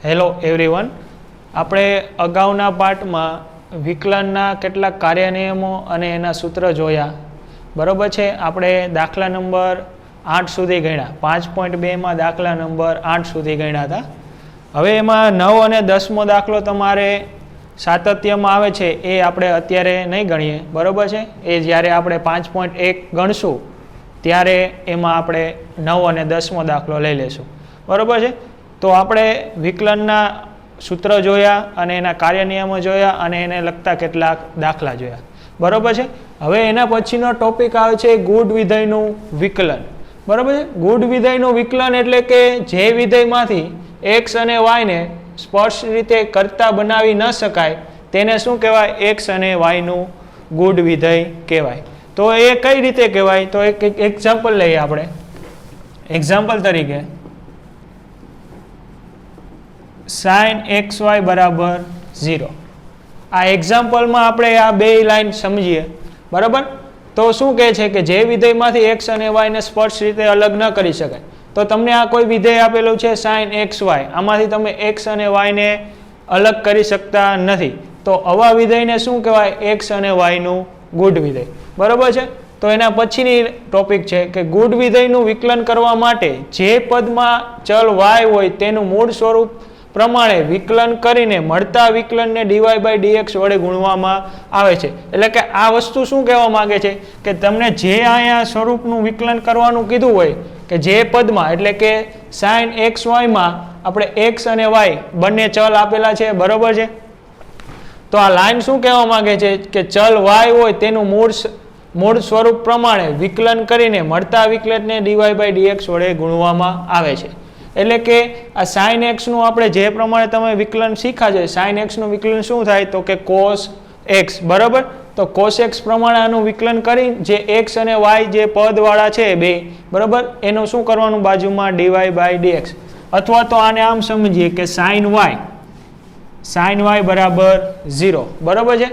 Hello everyone, આપણે અગાઉના પાર્ટમાં વિકલનના કેટલાક કાર્યનિયમો અને એના સૂત્ર જોયા. બરાબર છે. આપણે દાખલા નંબર 8 સુધી ગણ્યા. 5.2માં દાખલા નંબર 8 સુધી ગણ્યા હતા. હવે એમાં 9 અને 10મો દાખલો તમારે સાતત્યમાં આવે છે એ આપણે અત્યારે નહીં ગણીએ. બરાબર છે. એ જ્યારે આપણે 5.1 ગણશું ત્યારે એમાં આપણે 9 અને 10મો દાખલો લઈ લેશું. બરાબર છે. તો આપણે વિકલનના સૂત્ર જોયા અને એના કાર્યનિયમો જોયા અને એને લગતા કેટલાક દાખલા જોયા. બરાબર છે. હવે એના પછીનો ટોપિક આવે છે ગુણ વિધેયનું વિકલન. બરાબર છે. ગુણ વિધેયનું વિકલન એટલે કે જે વિધેયમાંથી x અને y ને સ્પર્શ રીતે કરતા બનાવી ન શકાય તેને શું કહેવાય? x અને y નું ગુણ વિધેય કહેવાય. તો એ કઈ રીતે કહેવાય? તો એક એક્ઝામ્પલ લઈએ આપણે. એક્ઝામ્પલ તરીકે sin xy બરાબર 0. આ એક્ઝામ્પલમાં આપણે આ બે લાઈન સમજીએ. બરાબર. તો શું કહે છે કે જે વિધેયમાંથી x અને y ને સ્પર્શ રીતે અલગ ન કરી શકાય. તો તમને આ કોઈ વિધેય આપેલું છે sin xy, આમાંથી તમે x અને y ને અલગ કરી શકતા નથી. તો આવા વિધેયને શું કહેવાય? x અને y નું ગુણ વિધેય. બરાબર છે. તો એના પછીની ટોપિક છે કે ગુણ વિધેયનું વિકલન કરવા માટે જે પદમાં ચલ y હોય તેનું મૂળ સ્વરૂપ પ્રમાણે વિકલન કરીને મળતા વિકલનને dy by dx વડે ગુણવામાં આવે છે. એટલે કે આ વસ્તુ શું કહેવા માંગે છે કે તમને જે અહીંયા સ્વરૂપનું વિકલન કરવાનું કીધું હોય કે જે પદમાં, એટલે કે sin xy માં આપણે x અને y બંને ચલ આપેલા છે. બરાબર છે. તો આ લાઈન શું કહેવા માંગે છે કે ચલ y હોય તેનું મૂળ સ્વરૂપ પ્રમાણે વિકલન કરીને મળતા વિકલનને dy by dx વડે ગુણવામાં આવે છે. એટલે કે આ sin x નું આપણે જે પ્રમાણે તમે વિકલન શીખ્યા છે, sin x નું વિકલન શું થાય? તો કે cos x. બરાબર. તો cos x પ્રમાણે આનું વિકલન કરી જે x અને y જે પદવાળા છે બે, બરાબર, એનું શું કરવાનું? બાજુમાં dy by dx. અથવા તો આને આમ સમજીએ કે sin y બરાબર 0. બરાબર છે.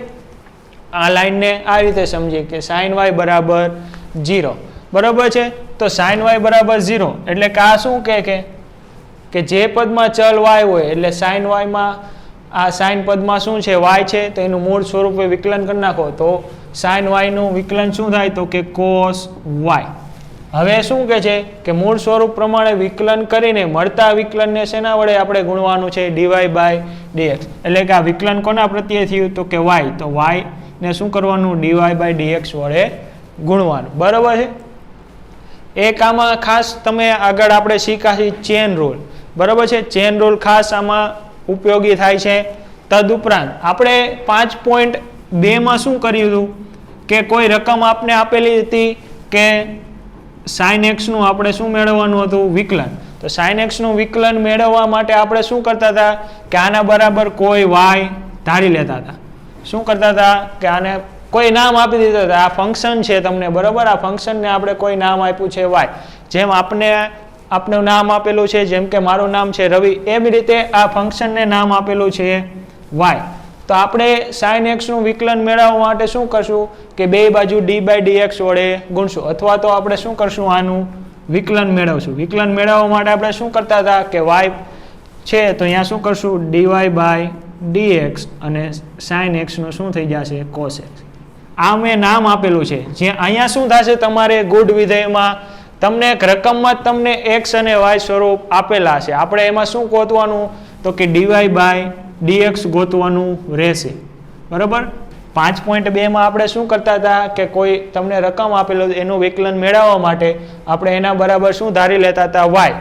આ લાઈનને આ રીતે સમજીએ કે sin y બરાબર 0. બરાબર છે. તો sin y બરાબર 0 એટલે કે આ શું કે જે પદમાં ચલ y હોય એટલે sin y માં આ sin પદમાં શું છે? y છે. તો એનું મૂળ સ્વરૂપે વિકલન કરી નાખો તો sin y નું વિકલન શું થાય? તો કે cos y. હવે શું કહે છે કે મૂળ સ્વરૂપ પ્રમાણે વિકલન કરીને મળતા વિકલનને શેના વડે આપણે ગુણવાનું છે? dy by dx. એટલે કે આ વિકલન કોના પ્રત્યે થયું? તો કે y. તો y ને શું કરવાનું? dy by dx વડે ગુણવાનું. બરાબર છે. એક આમાં ખાસ તમે આગળ આપણે શીખાશી ચેન રૂલ. બરાબર છે. ચેન રૂલ ખાસ આમાં ઉપયોગી થાય છે. તદુપરાંત આપણે 5.2માં શું કર્યું હતું કે કોઈ રકમ આપને આપેલી હતી કે sin x નું આપણે શું મેળવવાનું હતું? વિકલન. તો sin x નું વિકલન મેળવવા માટે આપણે શું કરતા હતા કે આના બરાબર કોઈ y ધારી લેતા હતા. શું કરતા હતા કે આને કોઈ નામ આપી દીધું હતું. આ ફંક્શન છે તમને, બરાબર, આ ફંક્શનને આપણે કોઈ નામ આપ્યું છે y. જેમ આપનું નામ આપેલું છે, જેમ કે મારું નામ છે રવિ, એવી રીતે આ ફંક્શનને નામ આપેલું છે y. તો આપણે sin x નું વિકલન મેળવવા માટે શું કરશું કે બે બાજુ d by dx વડે ગુણશું. અથવા તો આપણે શું કરશું? આનું વિકલન મેળવશું. વિકલન મેળવવા માટે આપણે શું કરતા હતા કે y છે તો અહીંયા શું કરશું? dy by dx અને sin x નું શું થઈ જશે? cos x. આ મેં નામ આપેલું છે. જે અહીંયા શું થશે તમારે ગુણ વિધેયમાં તમને એક રકમમાં તમને x અને y સ્વરૂપ આપેલા છે. આપણે એમાં શું ગોતવાનું? તો કે dy by dx ગોતવાનું રહેશે. બરાબર. 5.2માં આપણે શું કરતા હતા કે કોઈ તમને રકમ આપેલું એનું વિકલન મેળવવા માટે આપણે એના બરાબર શું ધારી લેતા હતા? y.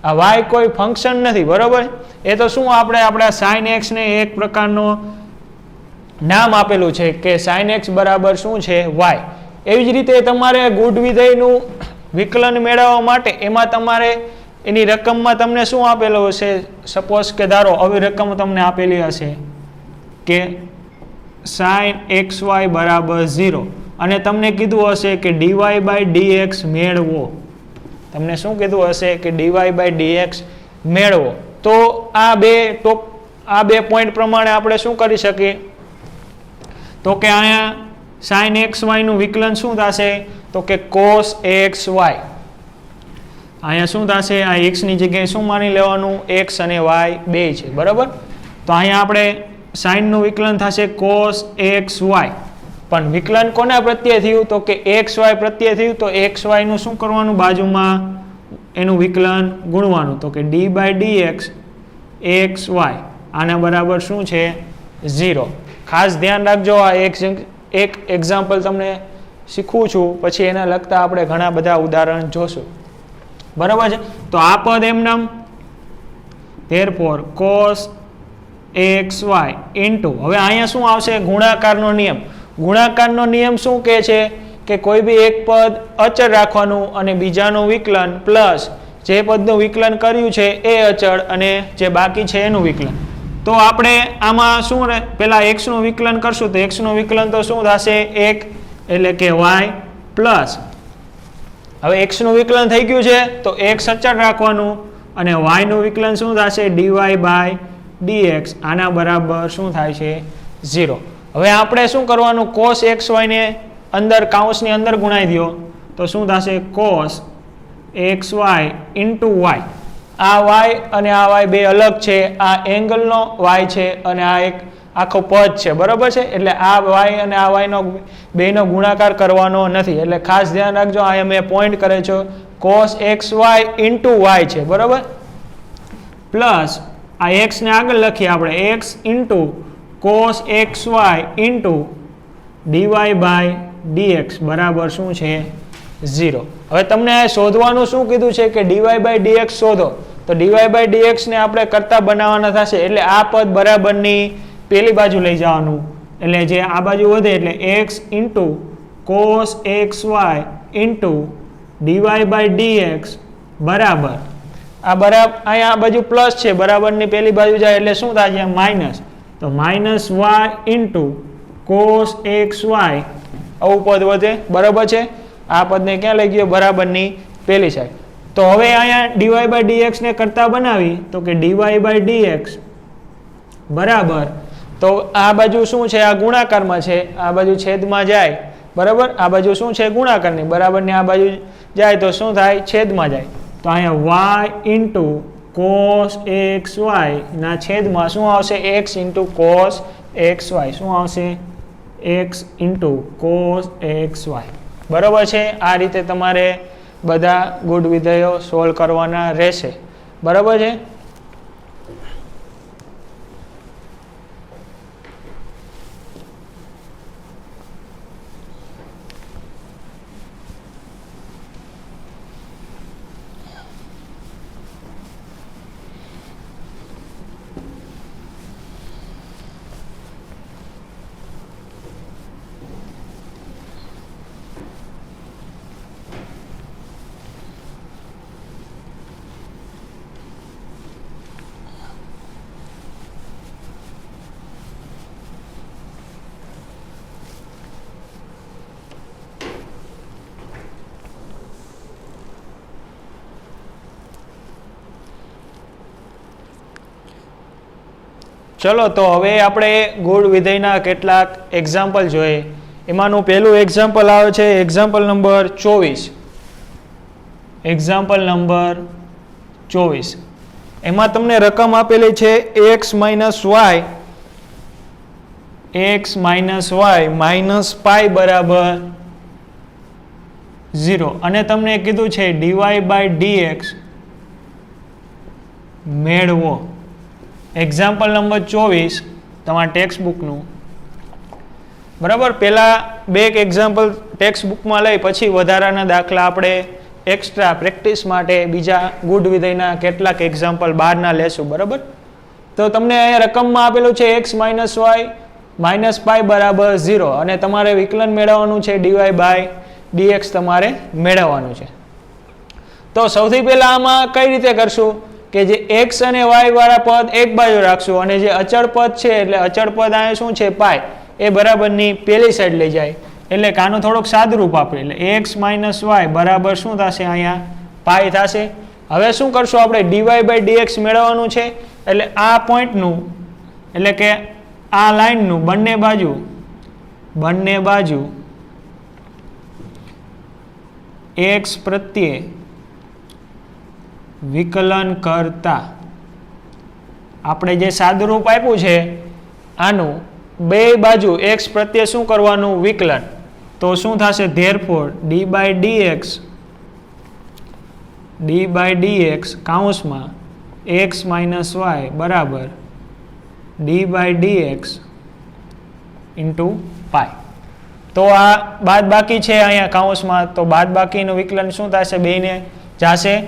આ y કોઈ ફંક્શન નથી. બરાબર. એ તો શું આપણા sin x ને એક પ્રકારનો નામ આપેલું છે કે sin x બરાબર શું છે? y. એવી જ રીતે તમારે ગુણ વિધેયનું વિકલન મેળવવા માટે એમાં તમારે એની રકમમાં તમને શું આપેલું હશે? સપોઝ કે ધારો આવી રકમ તમને આપેલી હશે કે sin xy બરાબર 0 અને તમને કીધું હશે કે dy by dx મેળવો. તમને શું કીધું હશે કે dy by dx મેળવો. તો આ બે પોઈન્ટ પ્રમાણે આપણે શું કરી શકીએ? તો કે અહીંયા sin xy નું વિકલન શું થશે? તો કે cos xy. અહીંયા શું થશે? આ એક્સની જગ્યાએ શું માની લેવાનું? એક્સ અને વાય બે છે, બરાબર. તો અહીંયા આપણે સાઇનનું વિકલન થશે કોસ એક્સ વાય, પણ વિકલન કોના પ્રત્યે થયું? તો કે એક્સ વાય પ્રત્યે થયું. તો એક્સ વાયનું શું કરવાનું? બાજુમાં એનું વિકલન ગુણવાનું. તો કે d by d x x y આના બરાબર શું છે? 0. ખાસ ધ્યાન રાખજો, આ એક એક્ઝામ્પલ તમને શીખવું છું, પછી એના લગતા આપણે ઘણા બધા ઉદાહરણ જોશું, બરાબર છે. તો આ પદ એમનામ therefore cos x y into, હવે અહીંયા શું આવશે? ગુણાકારનો નિયમ. ગુણાકારનો નિયમ શું કહે છે? કે કોઈ બી એક પદ અચળ રાખવાનું અને બીજાનું વિકલન પ્લસ જે પદનું વિકલન કર્યું છે એ અચળ અને જે બાકી છે એનું વિકલન. તો આપણે આમાં શું પેલા એક્સનું વિકલન કરશું, તો એક્સનું વિકલન તો શું થશે? 1 એટલે કે વાય પ્લસ, હવે એક્સનું વિકલન થઈ ગયું છે તો એક્સ અચળ રાખવાનું અને વાયનું વિકલન શું થશે? ડીવાય બાય dx આના બરાબર શું થાય છે? 0. હવે આપણે શું કરવાનું? cos એક્સ વાયને અંદર કાઉન્સની અંદર ગુણાઈ દો તો શું થશે? cos x y into y. આ વાય અને આ વાય બે અલગ છે, આ એંગલનો વાય છે અને આ એક આખો પદ છે, બરાબર છે. એટલે આ વાય અને આ વાયનો બેનો ગુણાકાર કરવાનો નથી, એટલે ખાસ ધ્યાન રાખજો. અહીંયા મેં પોઈન્ટ કરે છે cos x y into y છે, બરાબર. પ્લસ આ એક્સને આગળ લખીએ આપણે x into cos x y into DY by dx બરાબર શું છે? 0. હવે તમને શોધવાનું શું કીધું છે? કે ડીવાય બાય ડીએક્સ શોધો. તો ડીવાય બાય ડીએક્સને આપણે કરતા બનાવવાના થશે, એટલે આ પદ બરાબરની પેલી બાજુ લઈ જવાનું, એટલે જે આ બાજુ વધે એટલે x into cos x y into DY by dx બરાબર, આ બરાબર અહીંયા આ બાજુ પ્લસ છે, બરાબરની પેલી બાજુ જાય એટલે શું થાય છે? માઇનસ. તો minus y into cos x y આવું પદ વધે, બરાબર છે. આ પદને ક્યાં લઈ ગયો? બરાબરની પેલી સાઈડ. તો હવે અહીંયા ડીવાય બાય ડીએક્સ ને કરતા બનાવી તો કે ડીવાય બાય ડીએક્સ બરાબર, તો આ બાજુ શું છે? આ ગુણાકારમાં છે, આ બાજુ છેદમાં જાય, બરાબર. આ બાજુ શું છે? ગુણાકારની, બરાબરની આ બાજુ જાય તો શું થાય? છેદમાં જાય. તો અહીંયા y into cos x y ના છેદમાં શું આવશે? X into cos x y શું આવશે? X into cos x y, બરાબર છે. આ રીતે તમારે બધા ગુણ વિધેયો સોલ્વ કરવાના રહેશે, બરાબર છે. ચલો તો હવે આપણે ગુણ વિધેયના કેટલાક એક્ઝામ્પલ જોઈએ. એમાંનું પહેલું એક્ઝામ્પલ આવે છે એક્ઝામ્પલ નંબર 24. એક્ઝામ્પલ નંબર 24 એમાં તમને રકમ આપેલી છે x વાય માઇનસ પાઈ બરાબર 0 અને તમને કીધું છે dy બાય dx મેળવો. એક્ઝામ્પલ નંબર 24 તમારા ટેક્સ્ટ બુકનું, બરાબર. પહેલાં બે એક્ઝામ્પલ ટેક્સ્ટ બુકમાં લઈ પછી વધારાના દાખલા આપણે એક્સ્ટ્રા પ્રેક્ટિસ માટે બીજા ગુણ વિધેયના કેટલાક એક્ઝામ્પલ બહારના લેશું, બરાબર. તો તમને અહીંયા રકમમાં આપેલું છે x minus y minus pi બરાબર 0 અને તમારે વિકલન મેળવવાનું છે dy બાય dx તમારે મેળવવાનું છે. તો સૌથી પહેલાં આમાં કઈ રીતે કરશું કે જે x અને y વાળા પદ એક બાજુ રાખશું અને જે અચળ પદ છે એટલે અચળ પદ અહીંયા શું છે પાઈ એ બરાબરની પેલી સાઈડ લઈ જાય એટલે કાનું થોડુંક સાદુરૂપ આપે એટલે x માઇનસ વાય બરાબર શું થશે? અહીંયા પાઈ થશે. હવે શું કરશું આપણે? dy બાય dx મેળવવાનું છે એટલે આ પોઈન્ટનું એટલે કે આ લાઈનનું બંને બાજુ x પ્રત્યે વિકલન કરતા આપણે જે સાદુરૂપ આપ્યું છે આનું બે બાજુ x પ્રત્યે શું કરવાનું વિકલન, તો શું થશે ધેરફોર ડી બાય dx કાઉન્સમાં x માઇનસ વાય બરાબર d by dx into pi. તો આ બાદ બાકી છે અહીંયા કાઉન્સમાં, તો બાદ બાકીનું વિકલન શું થશે બેને જાશે,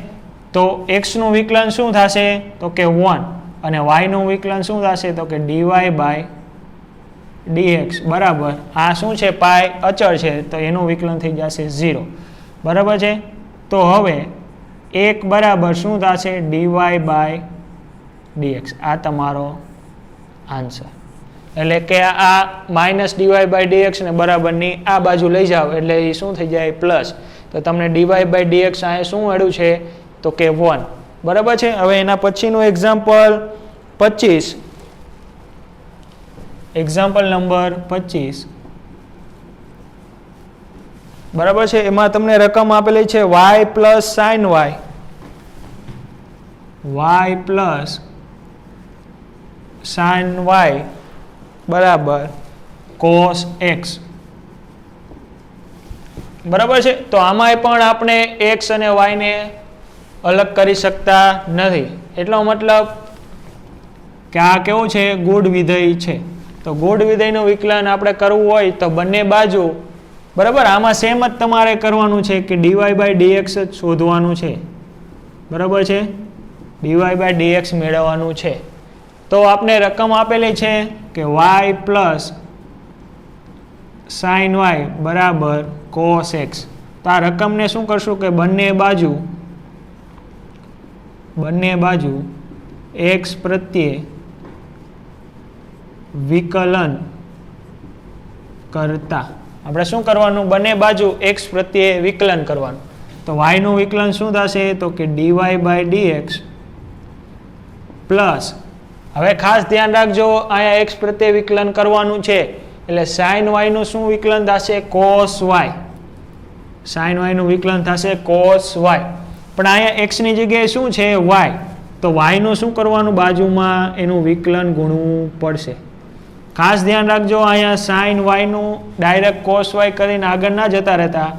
તો x નું વિકલન શું થશે તો કે 1 અને y નું વિકલન શું થશે તો કે dy બાય dx બરાબર આ શું છે પાય અચળ છે તો એનું વિકલન થઈ જશે 0 બરાબર છે. તો હવે 1 બરાબર શું થશે dy બાય dx આ તમારો આન્સર. એટલે કે આ માઇનસ dy બાય dx ને બરાબરની આ બાજુ લઈ જાઓ એટલે એ શું થઈ જાય પ્લસ, તો તમને dy બાય dx આ શું મળ્યું છે તો કે 1 બરાબર છે. હવે એના પછીનું એક્ઝામ્પલ 25, એક્ઝામ્પલ નંબર 25 બરાબર છે. એમાં તમને રકમ આપેલી છે y plus sine y plus sine y બરાબર cos x બરાબર છે. તો આમાંય પણ આપણે x અને y ને અલગ કરી શકતા નથી, એટલો મતલબ કે આ કેવું છે ગુણ વિધેય છે. તો ગુણ વિધેયનું વિકલન આપણે કરવું હોય તો બંને બાજુ બરાબર આમાં સેમ જ તમારે કરવાનું છે કે dy બાય dx જ શોધવાનું છે બરાબર છે, dy બાય dx મેળવવાનું છે. તો આપણે રકમ આપેલી છે કે y પ્લસ સાઇન y બરાબર cos x. તો આ રકમને શું કરશું કે બંને બાજુ x પ્રત્યે વિકલન કરતા આપણે શું કરવાનું બંને બાજુ x પ્રત્યે વિકલન કરવાનું. તો y નું વિકલન શું થશે તો કે dy બાય dx પ્લસ હવે ખાસ ધ્યાન રાખજો અહીંયા x પ્રત્યે વિકલન કરવાનું છે એટલે sin y નું શું વિકલન થશે cos y, sin y નું વિકલન થશે cos y. પણ અહીંયા x ની જગ્યાએ શું છે y, તો y નું શું કરવાનું બાજુમાં એનું વિકલન ગુણવું પડશે. ખાસ ધ્યાન રાખજો અહીંયા sin y નું ડાયરેક્ટ cos y કરીને આગળ ના જતા રહેતા,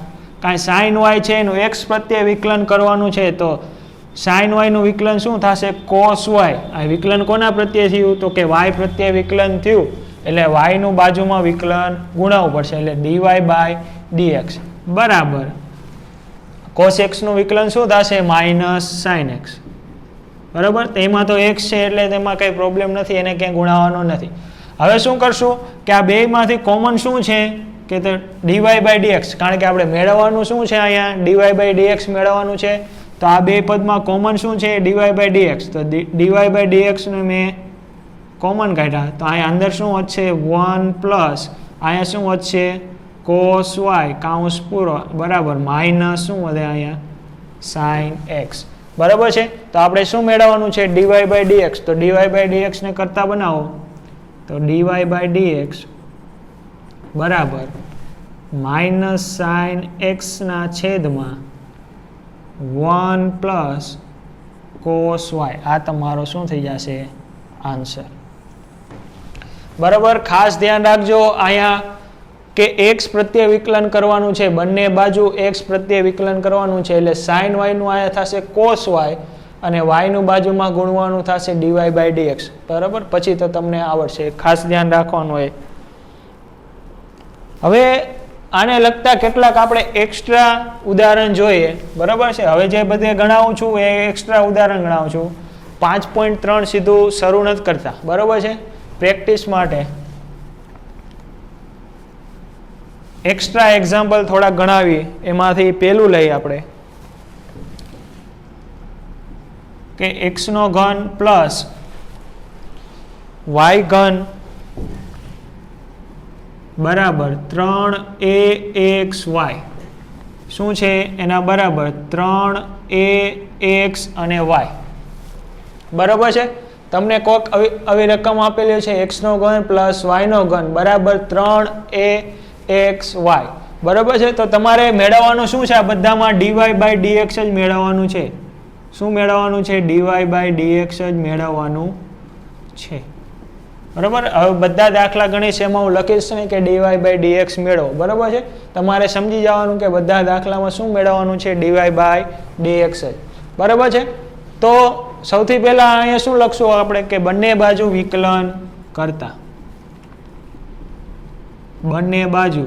કાંઈ sin y છે એનું x પ્રત્યે વિકલન કરવાનું છે તો sin y નું વિકલન શું થશે cos y. આ વિકલન કોના પ્રત્યે થયું તો કે y પ્રત્યે વિકલન થયું એટલે y નું બાજુમાં વિકલન ગુણાવવું પડશે એટલે dy બાય dx બરાબર cos x નું વિકલન શું થશે માઇનસ sin x બરાબર. તેમાં તો x છે એટલે તેમાં કંઈ પ્રોબ્લેમ નથી, એને ક્યાંય ગુણાવવાનો નથી. હવે શું કરશું કે આ બેમાંથી કોમન શું છે કે તો dy બાય dx, કારણ કે આપણે મેળવવાનું શું છે અહીંયા dy બાય dx મેળવવાનું છે, તો આ બે પદમાં કોમન શું છે dy બાય dx. તો dy બાય dx ને મેં કોમન કાઢ્યા તો અહીંયા અંદર શું વધશે 1 પ્લસ અહીંયા શું વધશે cos y કાઉન્સ પૂરો બરાબર માઇનસ શું વધે અહીંયા sin x બરાબર છે. તો આપણે શું મેળવવાનું છે dy બાય dx, તો dy બાય dx ને કરતા બનાવો તો dy બાય dx બરાબર માઇનસ sin x ના છેદમાં 1 પ્લસ cos y આ તમારો શું થઈ જશે આન્સર બરાબર. ખાસ ધ્યાન રાખજો અહીંયા કે x પ્રત્યે વિકલન કરવાનું છે, બંને બાજુ x પ્રત્યે વિકલન કરવાનું છે એટલે sin y નું અહીંયા થશે cos y અને y નું બાજુમાં ગુણવાનું થશે dy બાય dx બરાબર. પછી તો તમને આવડશે, ખાસ ધ્યાન રાખવાનું હોય. હવે આને લગતા કેટલાક આપણે એક્સ્ટ્રા ઉદાહરણ જોઈએ બરાબર છે. હવે જે બધે ગણાવું છું એ એક્સ્ટ્રા ઉદાહરણ ગણાવું છું, 5.3 સીધું શરૂ નથી કરતા બરાબર છે. પ્રેક્ટિસ માટે એક્સ્ટ્રા એક્ઝામ્પલ થોડા ગણાવી, એમાંથી પહેલું લઈ આપણે કે x નો ઘન પ્લસ y ઘન બરાબર 3axy શું છે એના બરાબર 3ax અને y બરાબર છે. તમને કોઈક આવી રકમ આપેલી છે x નો ઘન પ્લસ y નો ઘન બરાબર 3axy બરાબર છે. તો તમારે મેળવવાનું શું છે આ બધામાં dy બાય dx જ મેળવવાનું છે શું મેળવવાનું છે? dy/dx જ મેળવવાનું છે. બરાબર. હવે બધા દાખલા ગણીશ એમાં હું લખીશ નહીં કે dy/dx મેળવો. બરાબર છે. તમારે સમજી જવાનું કે બધા દાખલામાં શું મેળવવાનું છે? dy/dx જ. બરાબર છે. તો સૌથી પહેલા અહીંયા શું લખશું આપણે કે બંને બાજુ વિકલન કરતા, બંને બાજુ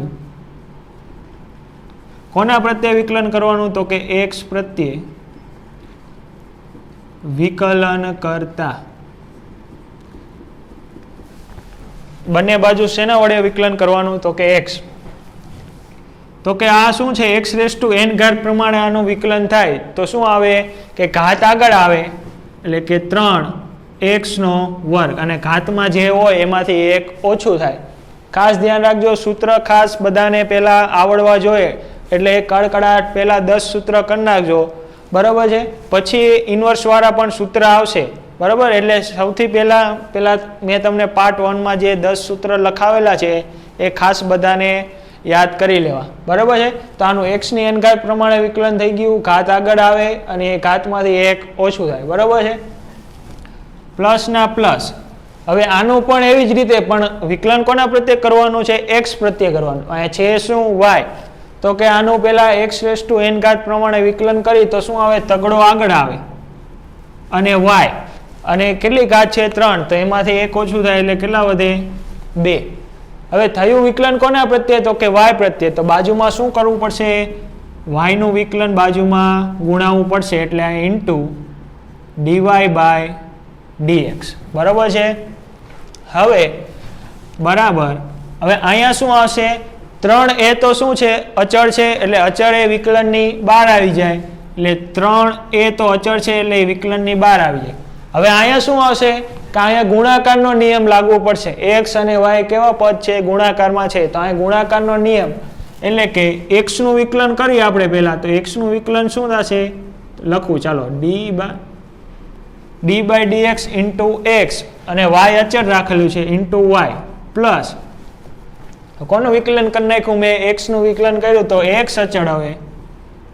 કોના પ્રત્યે વિકલન કરવાનું? તો કે x પ્રત્યે વિકલન કરતા. બંને બાજુ શેના વડે વિકલન કરવાનું? તો કે x. તો કે આ શું છે? x⁴n ઘાત પ્રમાણે આનું વિકલન થાય તો શું આવે કે ઘાત આગળ આવે એટલે કે 3x² અને ઘાતમાં જે હોય એમાંથી 1 ઓછું થાય. ખાસ ધ્યાન રાખજો, સૂત્ર ખાસ બધાને પહેલાં આવડવા જોઈએ. એટલે કડકડાટ પહેલાં 10 સૂત્ર કરી નાખજો. બરાબર છે. પછી ઇન્વર્સવાળા પણ સૂત્ર આવશે. બરાબર. એટલે સૌથી પહેલાં મેં તમને પાર્ટ 1માં જે 10 સૂત્ર લખાવેલા છે એ ખાસ બધાને યાદ કરી લેવા. બરાબર છે. તો આનું x ની n ઘાત પ્રમાણે વિકલન થઈ ગયું, ઘાત આગળ આવે અને એ ઘાતમાંથી 1 ઓછું થાય. બરાબર છે. પ્લસ ના પ્લસ. હવે આનું પણ એવી જ રીતે પણ વિકલન કોના પ્રત્યે કરવાનું છે? x પ્રત્યે કરવાનું. અહીંયા છે શું? y. તો કે આનું પહેલા x⁴n ઘાત પ્રમાણે વિકલન કરી તો શું આવે? તગડો આગળ આવે અને y અને કેટલી ઘાત છે? 3. તો એમાંથી 1 ઓછું થાય એટલે કેટલા વધે? 2. હવે થયું વિકલન કોના પ્રત્યે? તો કે y પ્રત્યે. તો બાજુમાં શું કરવું પડશે? y નું વિકલન બાજુમાં ગુણાવવું પડશે એટલે આ ઇન્ટુ dy/dx. બરાબર છે. હવે બરાબર. હવે અહીંયા શું આવશે? 3 એ તો શું છે? અચળ છે એટલે અચળ એ વિકલનની બહાર આવી જાય. એટલે 3 એ તો અચળ છે એટલે એ વિકલનની બહાર આવી જાય. હવે અહીંયા શું આવશે કે અહીંયા ગુણાકારનો નિયમ લાગવો પડશે. x અને y કેવા પદ છે? ગુણાકારમાં છે. તો અહીંયા ગુણાકારનો નિયમ એટલે કે x નું વિકલન કરીએ આપણે પહેલા. તો x નું વિકલન શું થશે? લખવું ચાલો. dy/dx ઇન્ટુ x અને y અચળ રાખેલું છે ઇન્ટુ y પ્લસ કોનું વિકલન કરી નાખ્યું મેં? x નું વિકલન કર્યું તો x અચળ હવે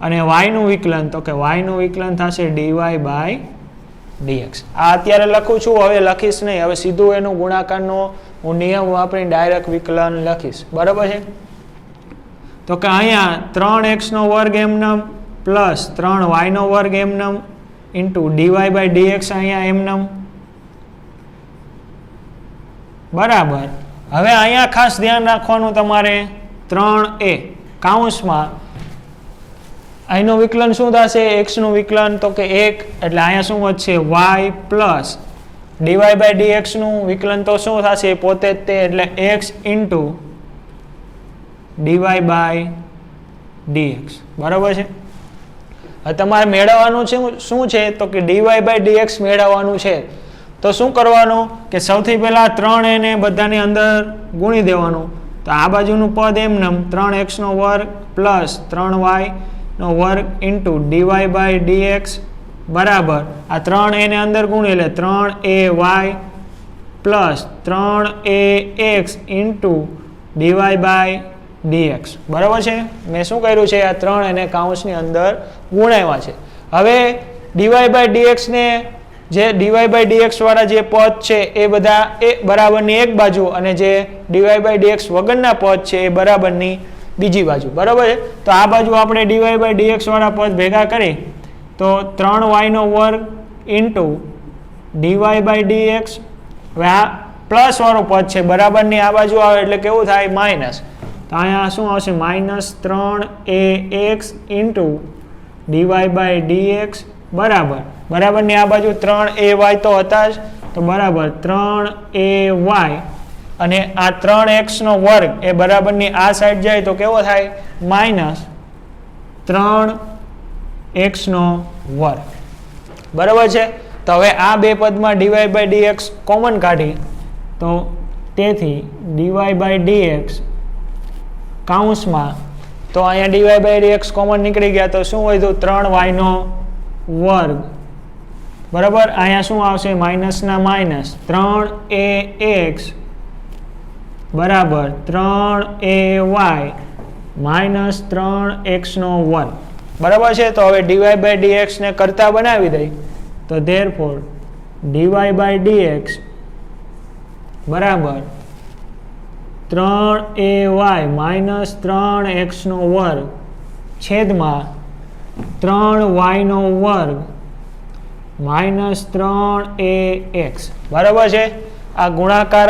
અને y નું વિકલન તો કે y નું વિકલન થશે dy/dx. આ અત્યારે લખું છું, હવે લખીશ નહીં. હવે સીધું એનું ગુણાકારનો હું નિયમ વાપરીને ડાયરેક્ટ વિકલન લખીશ. બરાબર છે. તો કે અહીંયા 3x² એમનેમ પ્લસ 3y² એમનેમ ઇન્ટુ dy/dx અહીંયા એમનેમ. બરાબર. હવે અહીંયા ખાસ ધ્યાન રાખવાનું તમારે 3a કાઉન્સમાં અહીંનું વિકલન શું થશે? x નું વિકલન તો કે 1 એટલે અહીંયા શું વધશે? y પ્લસ dy/dx નું વિકલન તો શું થશે? પોતે જ તે એટલે x ઇન્ટુ dy/dx. બરાબર છે. હવે તમારે મેળવવાનું છે શું છે? તો કે dy/dx મેળવવાનું છે. તો શું કરવાનું કે સૌથી પહેલા 3a ને બધાની અંદર ગુણી દેવાનું. તો આ બાજુનું પદ એમનેમ 3x² plus 3y² into dy/dx બરાબર આ 3a ને અંદર ગુણી એટલે 3ay plus 3ax into dy/dx. બરાબર છે. મેં શું કર્યું છે? આ 3 એને કાઉન્સની અંદર ગુણાવ્યા છે. હવે dy/dx ને જે dy/dx વાળા જે પદ છે એ બધા એ બરાબરની એક બાજુ અને જે dy/dx વગરના પદ છે એ બરાબરની બીજી બાજુ. બરાબર છે. તો આ બાજુ આપણે dy/dx વાળા પદ ભેગા કરી તો 3y² ઇન્ટુ dy/dx. હવે આ પ્લસ વાળું પદ છે બરાબરની આ બાજુ આવે એટલે કેવું થાય? માઇનસ. તો અહીંયા શું આવશે? -3ax ઇન્ટુ dy/dx બરાબરની આ બાજુ 3ay તો હતા જ. તો બરાબર 3ay અને આ 3x² એ બરાબરની આ સાઈડ જાય તો કેવો થાય? -3x². બરાબર છે. તો હવે આ બે પદમાં dy/dx કોમન કાઢી તો તેથી dy/dx કાઉન્સમાં તો અહીંયા dy/dx કોમન નીકળી ગયા તો શું વધ્યું? 3y². બરાબર. અહીંયા શું આવશે? માઇનસના માઇનસ 3ax બરાબર 3ay -3x². બરાબર છે. તો હવે dy બાય dx ને કરતા બનાવી દઈ તો therefore dy બાય dx બરાબર 3ay માઇનસ 3x નો વર્ગ છેદમાં 3y નો વર્ગ માઇનસ 3ax બરાબર છે. આ ગુણાકાર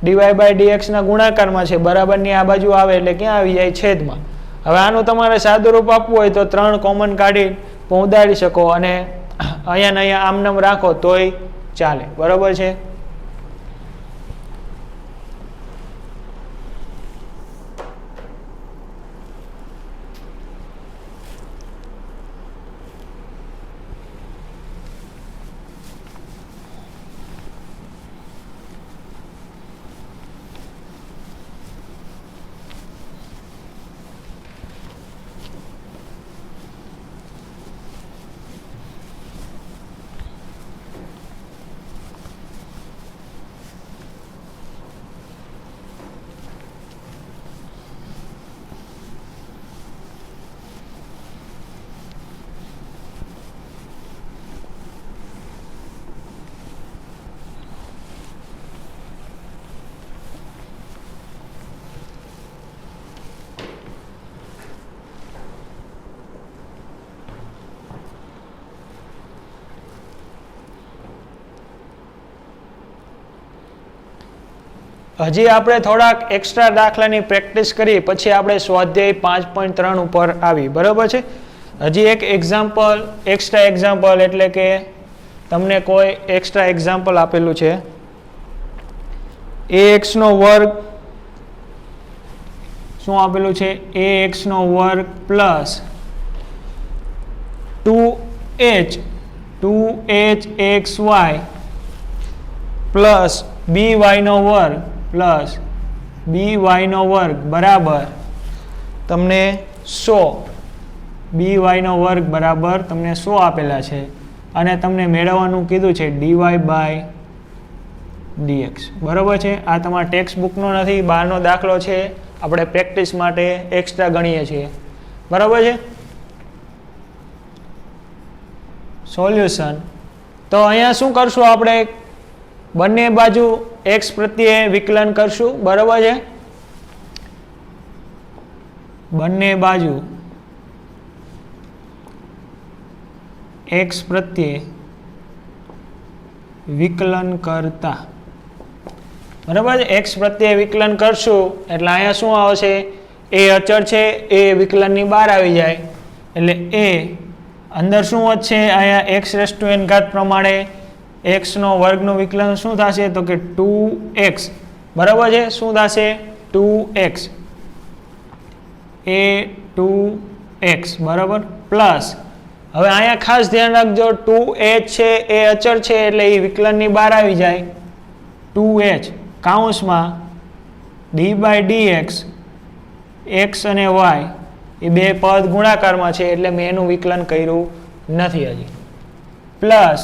dy બાય dx ના ગુણાકારમાં છે, બરાબરની આ બાજુ આવે એટલે ક્યાં આવી જાય? છેદમાં. હવે આનું તમારે સાદું રૂપ આપવું હોય તો 3 કોમન કાઢી ઉડાડી શકો અને અહીંયા ને અહીંયા આમનામ રાખો તોય ચાલે. બરાબર છે. હજી આપણે થોડાક એક્સ્ટ્રા દાખલાની પ્રેક્ટિસ કરી પછી આપણે સ્વાધ્યાય 5.3 ઉપર આવી. બરાબર છે. હજી એક એક્ઝામ્પલ, એક્સ્ટ્રા એક્ઝામ્પલ એટલે કે તમને કોઈ એક્સ્ટ્રા એક્ઝામ્પલ આપેલું છે ax નો વર્ગ શું આપેલું છે? ax નો વર્ગ પ્લસ 2hxy પ્લસ by નો વર્ગ પ્લસ by નો વર્ગ બરાબર તમને 100 by નો વર્ગ બરાબર તમને 100 આપેલા છે અને તમને મેળવવાનું કીધું છે dy બાય dx. બરાબર છે. આ તમારા ટેક્સ્ટ બુકનો નથી, બહારનો દાખલો છે, આપણે પ્રેક્ટિસ માટે એક્સ્ટ્રા ગણીએ છીએ. બરાબર છે. સોલ્યુશન તો અહીંયા શું કરશું? આપણે બંને બાજુ x પ્રત્યે વિકલન કરશું. બરાબર છે. બંને બાજુ x પ્રત્યે વિકલન કરતા બરાબર છે. x પ્રત્યે વિકલન કરશું એટલે અહીંયા શું આવશે? a અચળ છે, એ વિકલનની બહાર આવી જાય એટલે a અંદર શું વધશે? અહીંયા x⁴ પ્રમાણે x નો વર્ગનું વિકલન શું થશે? તો કે 2x. બરાબર છે. શું થશે? 2x એ 2x બરાબર પ્લસ હવે અહીંયા ખાસ ધ્યાન રાખજો 2h છે એ અચળ છે એટલે એ વિકલનની બહાર આવી જાય 2h કૌંસમાં d બાય dx x અને y એ બે પદ ગુણાકારમાં છે એટલે મેં એનું વિકલન કર્યું નથી હજી. પ્લસ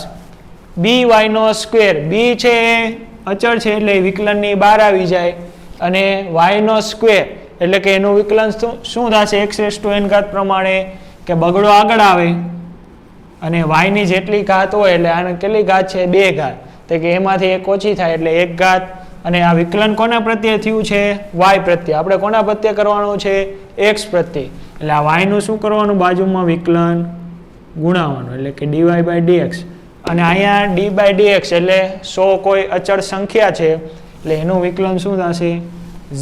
by નો સ્ક્વેર, b છે એ અચળ છે એટલે વિકલનની બહાર આવી જાય અને y નો સ્ક્વેર એટલે કે એનું વિકલન શું થશે? x⁴ પ્રમાણે કે બગડો આગળ આવે અને y ની જેટલી ઘાત હોય એટલે આને કેટલી ઘાત છે? 2 ઘાત. તો કે એમાંથી એક ઓછી થાય એટલે 1 ઘાત. અને આ વિકલન કોના પ્રત્યે થયું છે? y પ્રત્યે. આપણે કોના પ્રત્યે કરવાનું છે? x પ્રત્યે. એટલે આ y નું શું કરવાનું? બાજુમાં વિકલન ગુણાવવાનું એટલે કે dy બાય dx. અને અહીંયા d બાય dx એટલે 100 કોઈ અચળ સંખ્યા છે એટલે એનું વિકલન શું થશે?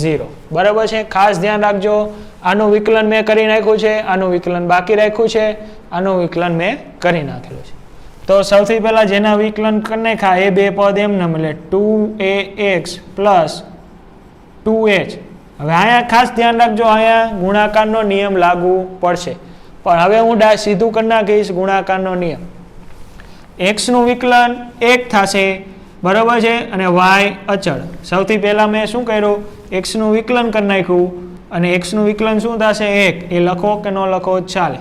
0. બરાબર છે. ખાસ ધ્યાન રાખજો આનું વિકલન મેં કરી નાખ્યું છે, આનું વિકલન બાકી રાખ્યું છે, આનું વિકલન મેં કરી નાખેલું છે. તો સૌથી પહેલા જેના વિકલન કરી નાખ્યા એ બે પદ એમને એટલે 2ax પ્લસ 2h. હવે અહીંયા ખાસ ધ્યાન રાખજો અહીંયા ગુણાકારનો નિયમ લાગુ પડશે પણ હવે હું સીધું કરી નાખીશ ગુણાકારનો નિયમ. x નું વિકલન 1 થશે બરાબર છે અને y અચળ. સૌથી પહેલા મેં શું કર્યું? x નું વિકલન કરી નાખ્યું અને x નું વિકલન શું થશે? 1. એ લખો કે ન લખો ચાલે.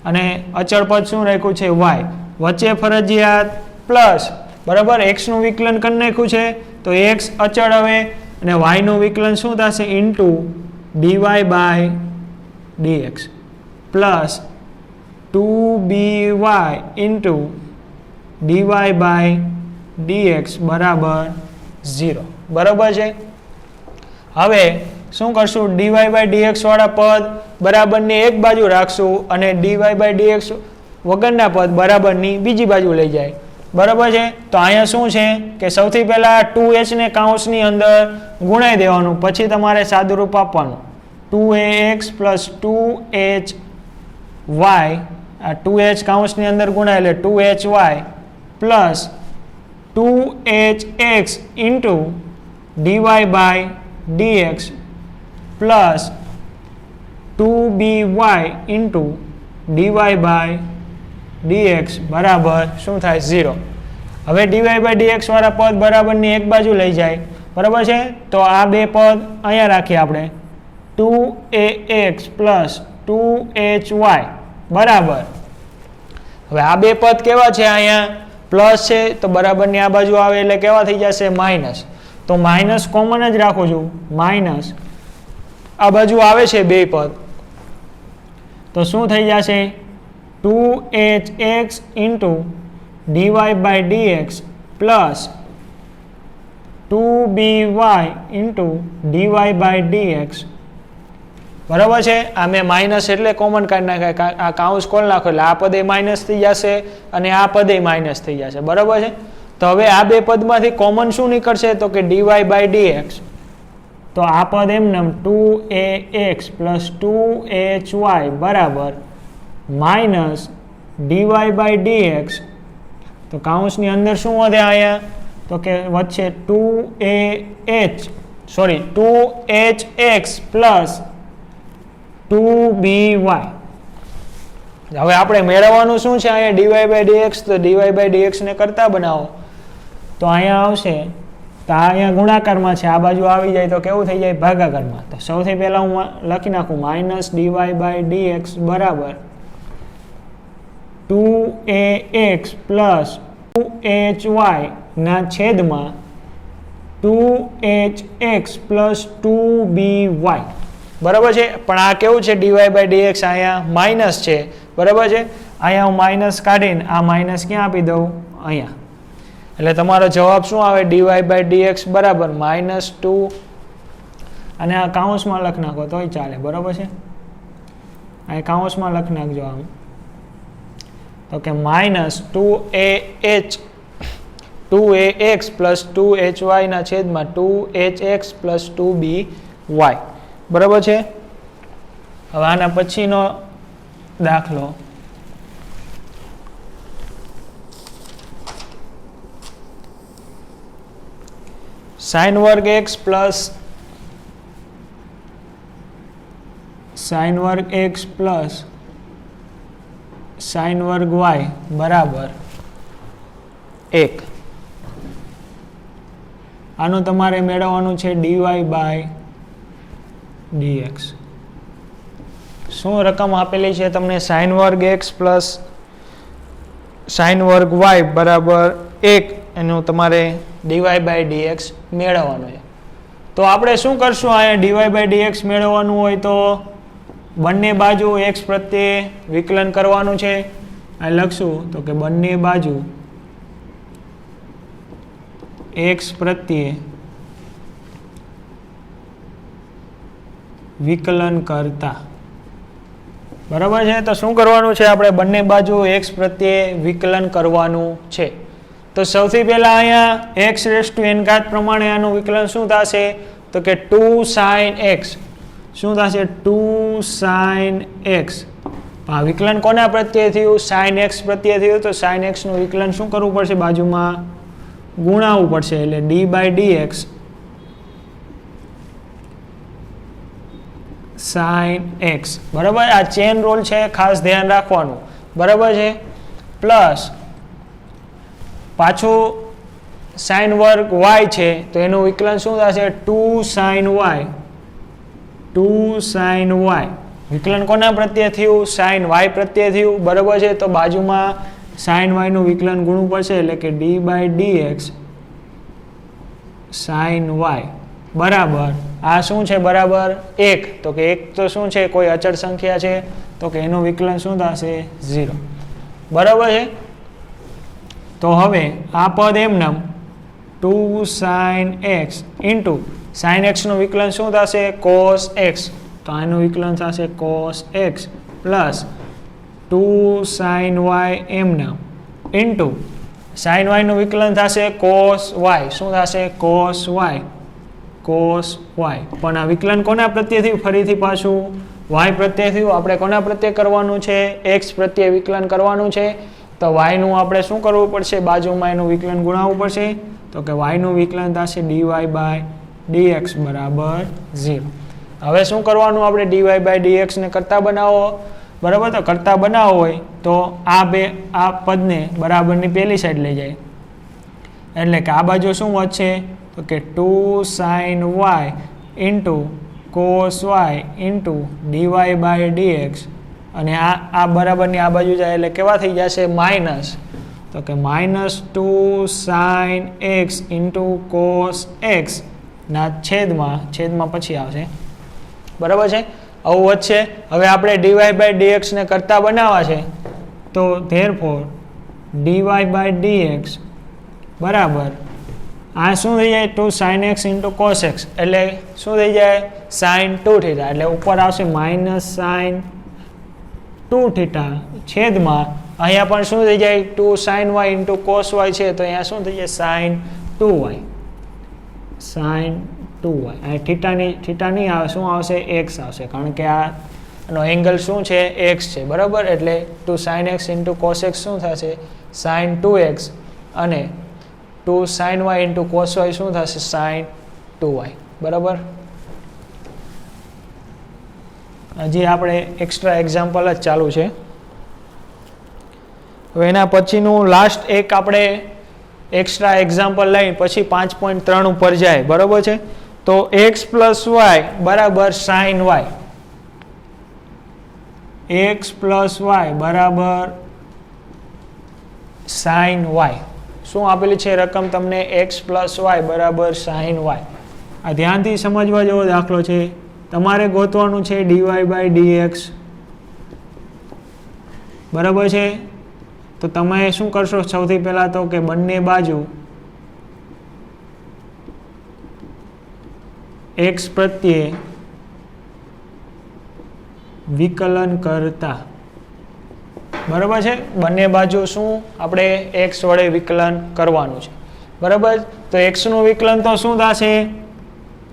અને અચળ પદ શું રાખ્યું છે? y. વચ્ચે ફરજિયાત પ્લસ બરાબર x નું વિકલન કરી નાખ્યું છે તો x અચળ હવે અને y નું વિકલન શું થશે? Into dy by dx plus 2by into dy by dx બરાબર 0. બરાબર છે. હવે શું કરશું, dy બાય dx વાળા પદ બરાબરની એક બાજુ રાખશું અને dy બાય dx વગરના પદ બરાબરની બીજી બાજુ લઈ જાય. બરાબર છે. તો અહીંયા શું છે કે સૌથી પહેલાં 2h ને કાઉન્સની અંદર ગુણાઈ દેવાનું, પછી તમારે સાદુરૂપ આપવાનું. 2ax પ્લસ 2hy, આ 2h કાઉન્સની અંદર ગુણાય એટલે 2hy plus 2hx into dy by dx plus 2by into dy by dx બરાબર શું થાય 0. હવે dy બાય dx વાળા પદ બરાબરની એક બાજુ લઈ જાય. બરાબર છે. તો આ બે પદ અહીંયા રાખીએ આપણે, 2ax પ્લસ 2hy બરાબર. હવે આ બે પદ કેવા છે, અહીંયા પ્લસ છે તો બરાબરની આ બાજુ આવે એટલે કેવા થઈ જશે, માઇનસ. તો માઇનસ કોમન જ રાખું છું, માઇનસ આ બાજુ આવે છે બે પદ, તો શું થઈ જશે, 2hx into dy by dx plus 2by into dy by dx. બરાબર છે. આ મેં માઇનસ એટલે કોમન કાઢી નાખાય, આ કાઉન્સ ખોલી નાખો એટલે આ પદે માઇનસ થઈ જશે અને આ પદે માઇનસ થઈ જશે. બરાબર છે. તો હવે આ બે પદમાંથી કોમન શું નીકળશે, તો કે dy બાય dx. તો આ પદ એમને 2ax પ્લસ 2hy બરાબર માઇનસ dy બાય dx. તો કાઉન્સની અંદર શું વધે અહીંયા, તો કે વચ્ચે 2hx પ્લસ 2by. હવે આપણે મેળવવાનું શું છે અહીંયા, dy બાય dx. તો dy બાય dx ને કરતા બનાવો તો અહીંયા આવશે, તો આ અહીંયા ગુણાકારમાં છે, આ બાજુ આવી જાય તો કેવું થઈ જાય, ભાગાકારમાં. તો સૌથી પહેલાં હું લખી નાખું માઇનસ dy બાય dx બરાબર 2ax પ્લસ 2hy ના છેદમાં 2hx પ્લસ 2by. બરાબર છે. પણ આ કેવું છે, dy બાય dx અહીંયા માઇનસ છે. બરાબર છે. અહીંયા હું માઇનસ કાઢીને આ માઇનસ ક્યાં આપી દઉં, અહીંયા. એટલે તમારો જવાબ શું આવે, dy બાય dx બરાબર -2, અને આ કાઉન્સમાં લખી નાખો તોય ચાલે. બરાબર છે. આ કાઉન્સમાં લખી નાખજો આમ, તો કે -2ax પ્લસ 2hy ના છેદમાં 2hx પ્લસ 2by. બરાબર છે. હવે આના પછીનો દાખલો, sin વર્ગ x પ્લસ sin વર્ગ x પ્લસ sin વર્ગ y બરાબર 1. આનું તમારે મેળવવાનું છે dy બાય dx. શું રકમ આપેલી છે તમને, sin વર્ગ x પ્લસ sin વર્ગ y બરાબર 1, એનું તમારે dy બાય dx મેળવવાનું છે. તો આપણે શું કરશું, અહીંયા dy બાય dx મેળવવાનું હોય તો બંને બાજુ x પ્રત્યે વિકલન કરવાનું છે. આ લખશું તો કે બંને બાજુ x પ્રત્યે વિકલન કરતા. બરાબર છે. તો શું કરવાનું છે, આપણે બંને બાજુ x પ્રત્યે વિકલન કરવાનું છે. તો સૌથી પહેલા અહીંયા x રેઝ ટુ n ઘાત પ્રમાણે આનું વિકલન શું થશે, તો કે 2 sin x. શું થશે, 2 sin x. આ વિકલન કોના પ્રત્યે થયું, sin x પ્રત્યે થયું. તો sin x નું વિકલન શું કરવું પડશે, બાજુમાં ગુણાવવું પડશે, એટલે d by dx sin x. બરાબર. આ ચેન રૂલ છે, ખાસ ધ્યાન રાખવાનું. બરાબર છે. પ્લસ પાછું sin વર્ગ y છે તો એનું વિકલન શું થશે, 2 sin y. 2 sin y વિકલન કોના પ્રત્યે થયું, sin y પ્રત્યે થયું. બરાબર છે. તો બાજુમાં sin y નું વિકલન ગુણવું પડશે, એટલે કે d by dx sin y બરાબર આ શું છે બરાબર 1 તો કે 1 તો શું છે કોઈ અચળ સંખ્યા છે તો કે એનું વિકલન શું થશે 0 બરાબર છે તો હવે આ પદ એમનામ 2 sin x into sin x નું વિકલન શું થશે cos x તો આનું વિકલન થશે cos x plus 2 sin y એમનામ ઇન્ટુ sin y નું વિકલન થશે cos y શું થશે cos y પણ આ વિકલન કોના પ્રત્યે થયું ફરીથી પાછું y પ્રત્યે થયું આપણે કોના પ્રત્યે કરવાનું છે x પ્રત્યે વિકલન કરવાનું છે તો y નું આપણે શું કરવું પડશે બાજુમાં એનું વિકલન ગુણાવવું પડશે તો કે y નું વિકલન થશે dy by dx બરાબર 0 હવે શું કરવાનું આપણે dy by dx ને કરતા બનાવો બરાબર તો કરતા બનાવવો હોય તો આ પદને બરાબરની પેલી સાઈડ લઈ જાય એટલે કે આ બાજુ શું વધશે તો કે 2 sin y into cos y into dy by dx અને આ બરાબરની આ બાજુ જાય એટલે કેવા થઈ જશે માઇનસ તો કે -2 sin x into cos x ના છેદમાં પછી આવશે બરાબર છે આવું વધશે હવે આપણે dy by dx ને કરતા બનાવવા છે તો therefore dy by dx બરાબર આ શું થઈ જાય 2 sin x into cos x એટલે શું થઈ જાય sin 2 થીટા એટલે ઉપર આવશે sin 2 થીટા છેદમાં અહીંયા પણ શું થઈ જાય 2 sin y into cos y છે તો અહીંયા શું થઈ જાય sin 2y આ થીટા નહીં આવે શું આવશે x આવશે કારણ કે આનો એંગલ શું છે x છે બરાબર એટલે 2 sin x into cos x શું થશે sin 2x અને 2 sin y into cos y શું થશે sin 2y બરાબર હજી આપણે એક્સ્ટ્રા એક્ઝામ્પલ જ ચાલુ છે હવે એના પછીનું લાસ્ટ એક આપણે એક્સ્ટ્રા એક્ઝામ્પલ લઈ પછી 5.3 ઉપર જાય બરાબર છે તો x પ્લસ y બરાબર sin y x plus y બરાબર sin y શું આપેલી છે રકમ તમને x પ્લસ y બરાબર sin y આ ધ્યાનથી સમજવા જેવો દાખલો છે તમારે ગોતવાનું છે dy by dx બરાબર છે તો તમે શું કરશો સૌથી પહેલા તો કે બંને બાજુ x પ્રત્યે વિકલન કરતા બરાબર છે બંને બાજુ શું આપણે x વડે વિકલન કરવાનું છે બરાબર તો x નું વિકલન તો શું થશે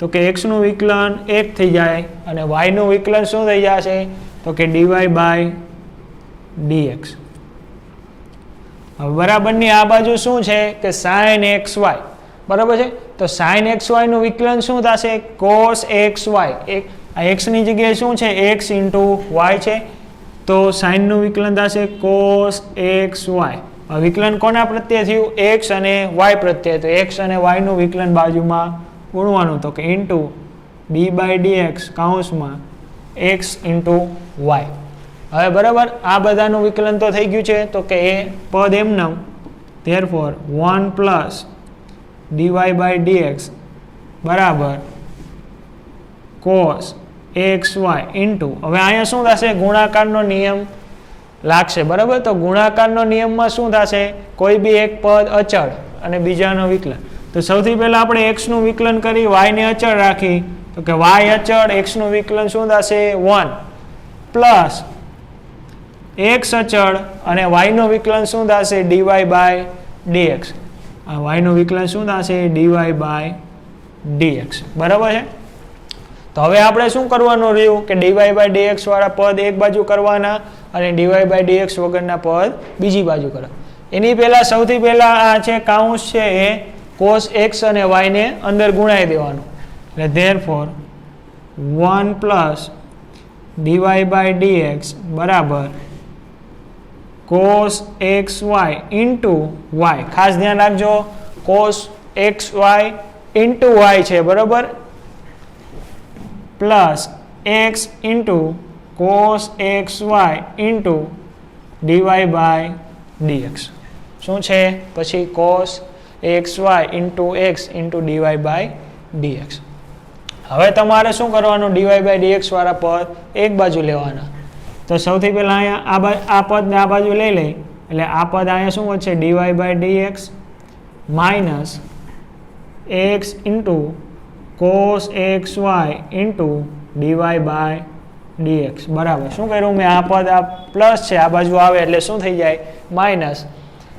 તો કે x નું વિકલન 1 થઈ જાય અને y નું વિકલન શું થઈ જશે તો કે dy by dx હવે બરાબરની આ બાજુ શું છે કે sin xy બરાબર છે તો sin xy નું વિકલન શું થશે cos xy આ x ની જગ્યાએ શું છે x ઇન્ટુ y છે તો sin નું વિકલન થશે cos xy વિકલન કોના પ્રત્યે થયું x અને y પ્રત્યે તો x અને y નું વિકલન બાજુમાં ગુણવાનું તો k into d by dx કૌંસમાં x ઇન્ટુ y હવે બરાબર આ બધાનું વિકલન તો થઈ ગયું છે તો કે એ પદ એમનામ therefore 1 plus dy by dx બરાબર cos xy ઇન્ટુ હવે અહીંયા શું થશે ગુણાકારનો નિયમ લાગશે બરાબર તો ગુણાકારનો નિયમમાં શું થશે કોઈ બી એક પદ અચળ અને બીજાનો વિકલન તો સૌથી પહેલા આપણે x નું વિકલન કરી y ને અચળ રાખી તો કે y અચળ x નું વિકલન શું થશે 1 પ્લસ x અચળ અને y નું વિકલન શું થશે dy by dx આ y નું વિકલન શું થશે dy by dx બરાબર છે તો હવે આપણે શું કરવાનું રહ્યું કે dy by dx વાળા પદ એક બાજુ કરવાના અને dy by dx વગરના પદ બીજી બાજુ કરવા એની પહેલા સૌથી પહેલા આ છે કૌંસ છે એ cos x અને y ને અંદર ગુણાઈ દેવાનું એટલે therefore 1 plus dy by dx બરાબર cos xy into y ખાસ ધ્યાન રાખજો cos xy into y છે બરાબર plus x into cos xy into dy by dx શું છે પછી cos xy into x into dy by dx હવે તમારે શું કરવાનું, ડીવાય બાય ડીએક્સ વાળા પદ એક બાજુ લેવાના. તો સૌથી પહેલાં અહીંયા આ પદને આ બાજુ લઈ લઈ એટલે આ પદ અહીંયા શું વધશે, dy by dx minus x into cos x y into DY by dx બરાબર. શું કર્યું મેં, આ પદ આ પ્લસ છે, આ બાજુ આવે એટલે શું થઈ જાય, માઇનસ.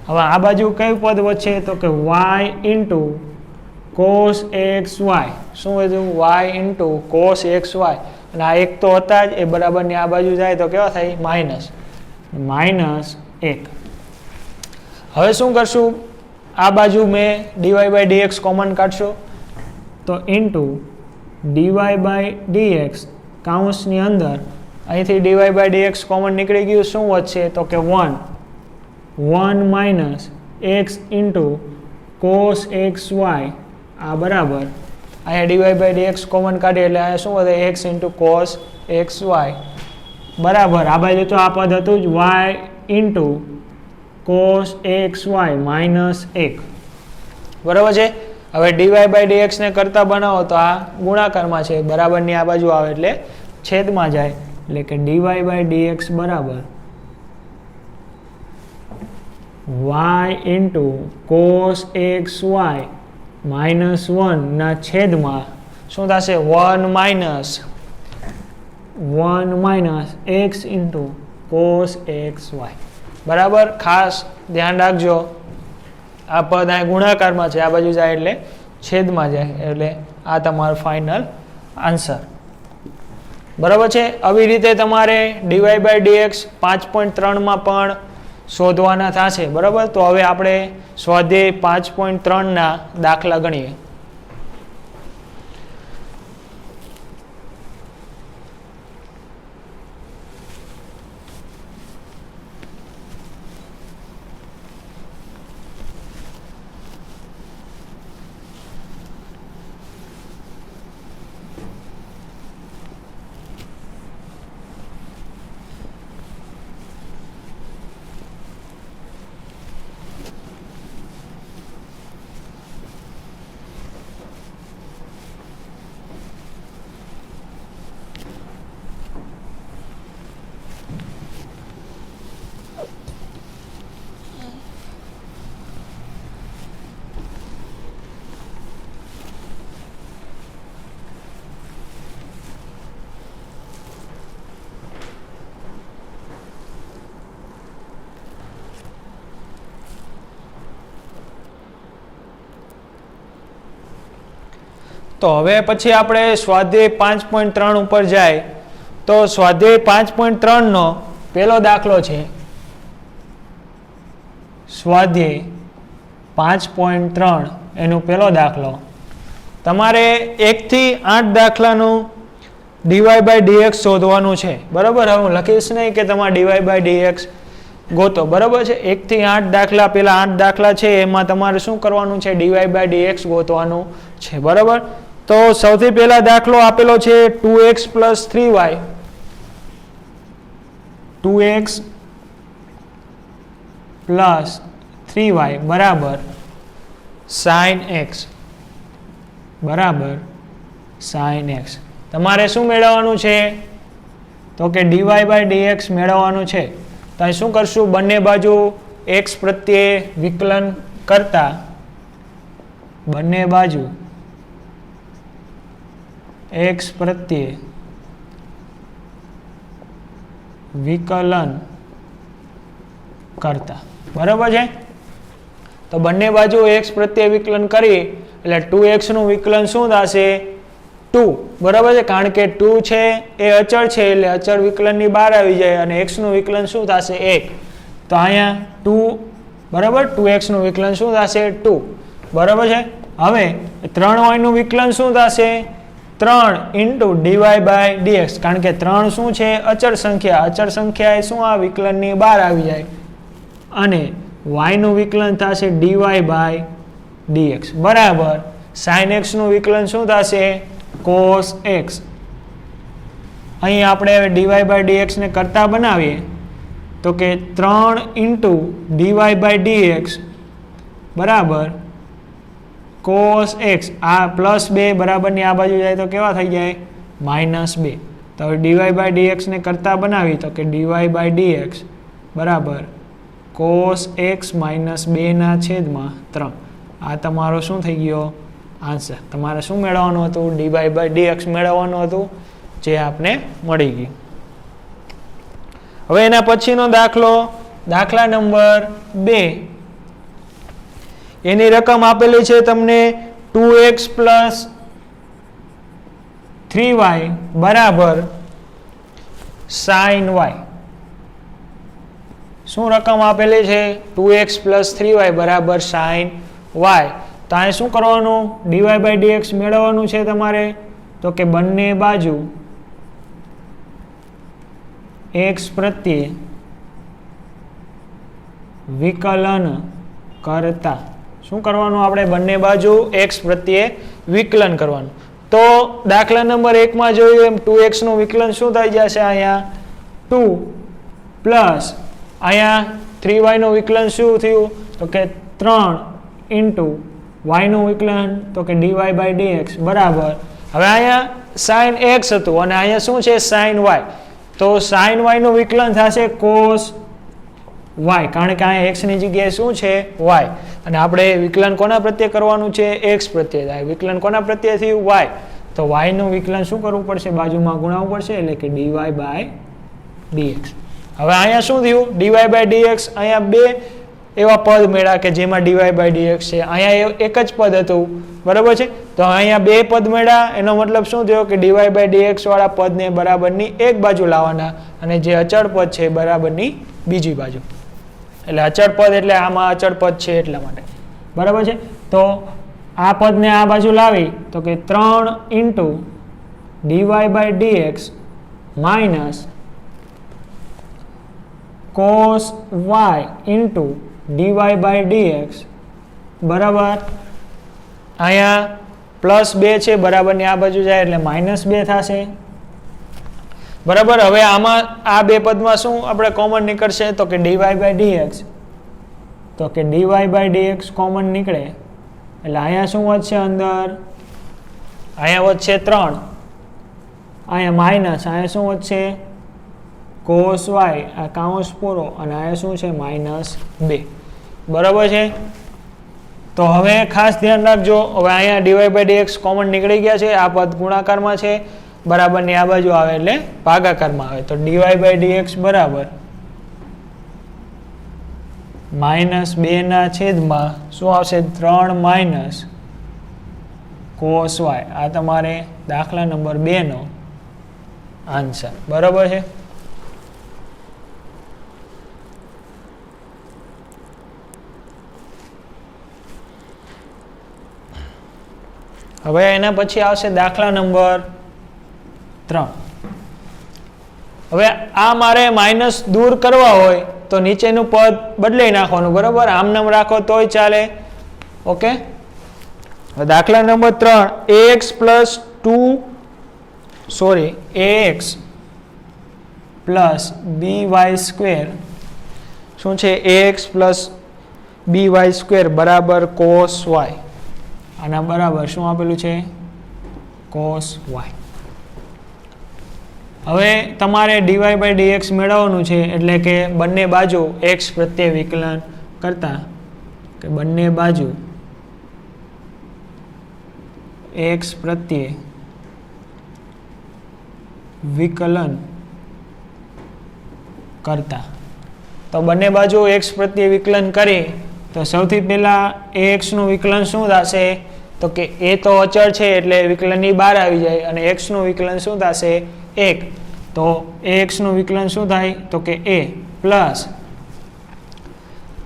હવે આ બાજુ કયું પદ વધશે, તો કે y into cos x y. શું વધ્યું, y into cos x y. અને આ એક તો હતા જ, એ બરાબરની આ બાજુ જાય તો કેવા થાય, માઇનસ. માઇનસ 1. હવે શું કરશું, આ બાજુ મેં ડીવાય બાય ડીએક્સ કોમન કાઢશો તો ઇન્ટુ ડીવાય બાય ડીએક્સ કાઉન્સની અંદર અહીંથી ડીવાય બાય ડીએક્સ કોમન નીકળી ગયું, શું વધશે, તો કે 1 minus x into cos x y આ બરાબર. અહીંયા ડીવાય બાય ડીએક્સ કોમન કાઢીએ એટલે અહીંયા શું વધે, x into cos x y બરાબર. આ બાજુ તો આ પદ હતું જ, y into cos x y minus 1 બરાબર છે. હવે ડીવાય બાય ડીએક્સને કરતા બનાવો તો આ ગુણાકારમાં છે, બરાબરની આ બાજુ આવે એટલે છેદમાં જાય, એટલે કે ડીવાય બાય ડીએક્સ બરાબર y into cos x y minus 1 ના છેદમાં શું થશે, 1 minus x into cos x y બરાબર. ખાસ ધ્યાન રાખજો, આ પદ આ ગુણાકારમાં છે, આ બાજુ જાય એટલે છેદમાં જાય, એટલે આ તમારો ફાઇનલ આન્સર બરાબર છે. આવી રીતે તમારે ડીવાય બાય ડીએક્સ 5.3માં પણ શોધવાના થશે બરાબર. તો હવે આપણે સ્વાધ્યાય 5.3ના દાખલા ગણીએ. તો હવે પછી આપણે સ્વાધ્યાય 5.3 ઉપર જાય તો સ્વાધ્યાય 5.3નો પહેલો દાખલો છે. સ્વાધ્યાય 5.3 એનો પહેલો દાખલો. તમારે 1 થી 8 દાખલાનું ડીવાય બાય ડીએક્સ શોધવાનું છે બરાબર. હવે હું લખીશ નહીં કે તમારે ડીવાય બાય ડીએક્સ ગોતો બરાબર છે. 1 થી 8 દાખલા, પેલા 8 દાખલા છે એમાં તમારે શું કરવાનું છે, ડીવાય બાય ડીએક્સ ગોતવાનું છે બરાબર. તો સૌથી પહેલા દાખલો આપેલો છે 2x plus 3y. 2x plus 3y બરાબર sin x બરાબર sin x. તમારે શું મેળવવાનું છે તો કે ડીવાય બાય ડીએક્સ મેળવવાનું છે. તો અહીં શું કરશું, બંને બાજુ x પ્રત્યે વિકલન કરતા બંને બાજુ x પ્રત્યે વિકલન કરતા બરાબર છે. તો બંને બાજુ x પ્રત્યે વિકલન કરી એટલે 2x નું વિકલન શું થશે, 2 બરાબર છે. કારણ કે 2 છે એ અચળ છે એટલે અચળ વિકલનની બહાર આવી જાય અને x નું વિકલન શું થશે, 1. તો અહીંયા 2 બરાબર, 2x નું વિકલન શું થશે, 2 બરાબર છે. હવે 3y નું વિકલન શું થશે, 3 ઇન્ટુ ડીવાય બાય ડીએક્સ. કારણ કે 3 શું છે, અચળ સંખ્યા. અચળ સંખ્યા એ શું આ વિકલનની બહાર આવી જાય અને y નું વિકલન થશે ડીવાય બાય ડીએક્સ બરાબર sin x નું વિકલન શું થશે, cos x. અહીં આપણે ડીવાય બાય ડીએક્સ ને કરતા બનાવીએ તો કે 3 ઇન્ટુ ડીવાય બાય ડીએક્સ બરાબર cos x આ +2 બરાબરની આ બાજુ જાય તો કેવા થઈ જાય -2. તો હવે dy by dx ને કરતા બનાવી તો કે dy by dx બરાબર cos x -2 ના છેદમાં 3. આ તમારો શું થઈ ગયો આન્સર. તમારે શું મેળવવાનું હતું dy by dx મેળવવાનું હતું જે આપને મળી ગયું. હવે એના પછીનો દાખલા નંબર 2 એની રકમ આપેલી છે તમને 2x + 3y બરાબર sin y. શું રકમ આપેલી છે 2x + 3y બરાબર sin y. તો અહીં શું કરવાનું dy by dx મેળવવાનું છે તમારે તો કે બંને બાજુ x પ્રત્યે વિકલન કરતા શું કરવાનું આપણે બંને બાજુ x પ્રત્યે વિકલન કરવાનું. તો દાખલા નંબર 1 માં જોયું એમ 2x નું વિકલન શું થઈ જશે અહીંયા 2 પ્લસ અહીંયા 3y નું વિકલન શું થયું તો કે 3 ઇન્ટુ y નું વિકલન તો કે dy by dx બરાબર. હવે અહીંયા sin x હતું અને અહીંયા શું છે sin y. તો sin y નું વિકલન થશે cos y કારણ કે અહીંયા x ની જગ્યાએ શું છે y અને આપણે વિકલન કોના પ્રત્યે કરવાનું છે x પ્રત્યે. થાય વિકલન કોના પ્રત્યે થયું y. તો y નું વિકલન શું કરવું પડશે બાજુમાં ગુણાવવું પડશે એટલે કે dy by dx. હવે અહીંયા શું થયું dy by dx અહીંયા બે એવા પદ મળ્યા કે જેમાં dy by dx છે. અહીંયા એક જ પદ હતું બરાબર છે. તો અહીંયા બે પદ મળ્યા એનો મતલબ શું થયો કે dy by dx વાળા પદને બરાબરની એક બાજુ લાવવાના અને જે અચળ પદ છે બરાબરની બીજી બાજુ. એટલે અચળ પદ એટલે આમાં અચળ પદ છે એટલા માટે બરાબર છે. તો આ પદને આ બાજુ લાવી તો કે 3 into dy by dx minus cos y into dy by dx બરાબર અહીંયા +2 છે બરાબરની આ બાજુ જાય એટલે -2 થશે બરાબર. હવે આમાં આ બે પદમાં શું આપણે કોમન નીકળશે તો કે dy by dx તો કે dy by dx કોમન નીકળે એટલે અહીંયા શું વધશે અંદર અહીંયા વધશે 3 અહીંયા માઇનસ અહીંયા શું વધશે cos y આ કાઉન્સ પૂરો અને અહીંયા શું છે -2 બરાબર છે. તો હવે ખાસ ધ્યાન રાખજો હવે અહીંયા dy by dx કોમન નીકળી ગયા છે. આ પદ ગુણાકારમાં છે બરાબરની આ બાજુ આવે એટલે ભાગાકારમાં આવે. તો dy by dx બરાબર -2 ના છેદમાં શું આવશે 3 માઇનસ cos y. આ તમારે દાખલા નંબર 2 નો આન્સર બરાબર છે. હવે એના પછી આવશે દાખલા નંબર 3. હવે આ મારે માઇનસ દૂર કરવા હોય તો નીચેનું પદ બદલાઈ નાખવાનું બરાબર. આમ નામ રાખો તોય ચાલે. ઓકે દાખલા number 3 ax plus by square શું છે ax પ્લસ by સ્ક્વેર બરાબર cos y. આના બરાબર શું આપેલું છે cos y. હવે તમારે dy by dx મેળવવાનું છે એટલે કે બંને બાજુ x પ્રત્યે વિકલન કરતા કે બંને બાજુ x પ્રત્યે વિકલન કરતા. તો બંને બાજુ x પ્રત્યે વિકલન કરી તો સૌથી પહેલા ax નું વિકલન શું થશે તો કે a તો અચળ છે એટલે વિકલનની બહાર આવી જાય અને x નું વિકલન શું થશે 1. તો ax નું વિકલન શું થાય તો કે a પ્લસ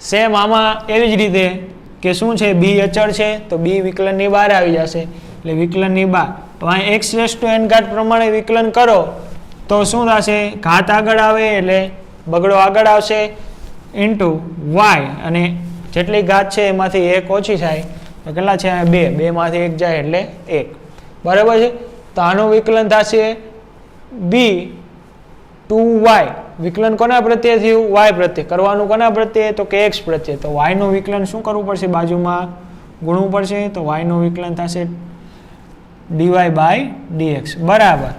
સેમ આમાં એવી જ રીતે કે શું છે b અચળ છે તો b વિકલનની બહાર આવી જશે એટલે વિકલનની બહાર. તો અહીં x⁻n પ્રમાણે વિકલન કરો તો શું થશે ઘાત આગળ આવે એટલે બગડો આગળ આવશે ઇન્ટુ y અને જેટલી ઘાત છે એમાંથી 1 ઓછી થાય તો કેટલા છે 2 માંથી 1 જાય એટલે 1 બરાબર છે. તો આનું વિકલન થશે b 2y. વિકલન કોના પ્રત્યે થયું y પ્રત્યે. કરવાનું કોના પ્રત્યે તો કે x પ્રત્યે. તો y નું વિકલન શું કરવું પડશે બાજુમાં ગુણવું પડશે તો વાયનું વિકલન થશે ડીવાય બાય ડીએક્સ બરાબર.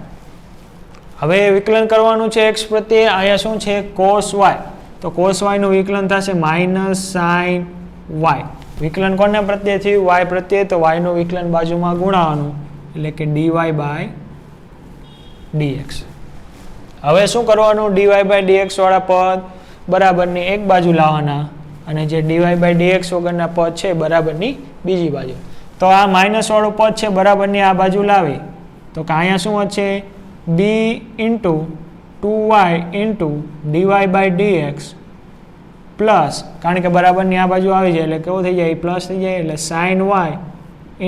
હવે વિકલન કરવાનું છે એક્સ પ્રત્યે. અહીંયા શું છે કોસ વાય, તો કોસ વાયનું વિકલન થશે માઇનસ સાઇન વાય. વિકલન કોને પ્રત્યે થયું? વાય પ્રત્યે. તો વાયનું વિકલન બાજુમાં ગુણાવાનું એટલે કે ડીવાય બાય ડીએક્સ. હવે શું કરવાનું? ડીવાય બાય ડીએક્સ વાળા પદ બરાબરની એક બાજુ લાવવાના અને જે ડીવાય બાય ડીએક્સ વગરના પદ છે બરાબરની બીજી બાજુ. તો આ માઇનસ વાળું પદ છે બરાબરની આ બાજુ લાવી તો કે અહીંયા શું વધશે? B into 2y into DY by dx plus, કારણ કે બરાબરની આ બાજુ આવી જાય એટલે કેવું થઈ જાય? પ્લસ થઈ જાય એટલે sine y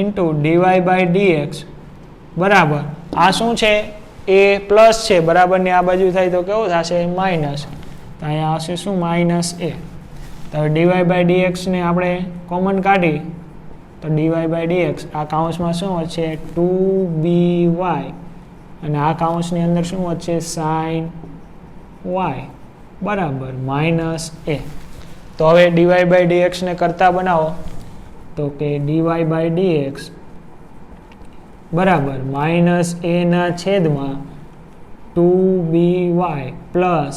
into DY by dx બરાબર. આ શું છે? એ પ્લસ છે બરાબરની આ બાજુ થાય તો કેવું થશે? માઇનસ. તો અહીંયા આવશે શું? માઇનસ એ. તો હવે ડીવાય બાય ડીએક્સને આપણે કોમન કાઢી તો ડીવાય બાય ડીએક્સ આ કાઉન્સમાં શું વધશે? 2by અને આ કાઉન્સની અંદર શું વધશે? સાઇન વાય બરાબર માઇનસ એ. તો હવે ડીવાય બાય ડીએક્સને કરતા બનાવો તો કે ડીવાય બાય ડીએક્સ બરાબર માઇનસ એના છેદમાં 2by પ્લસ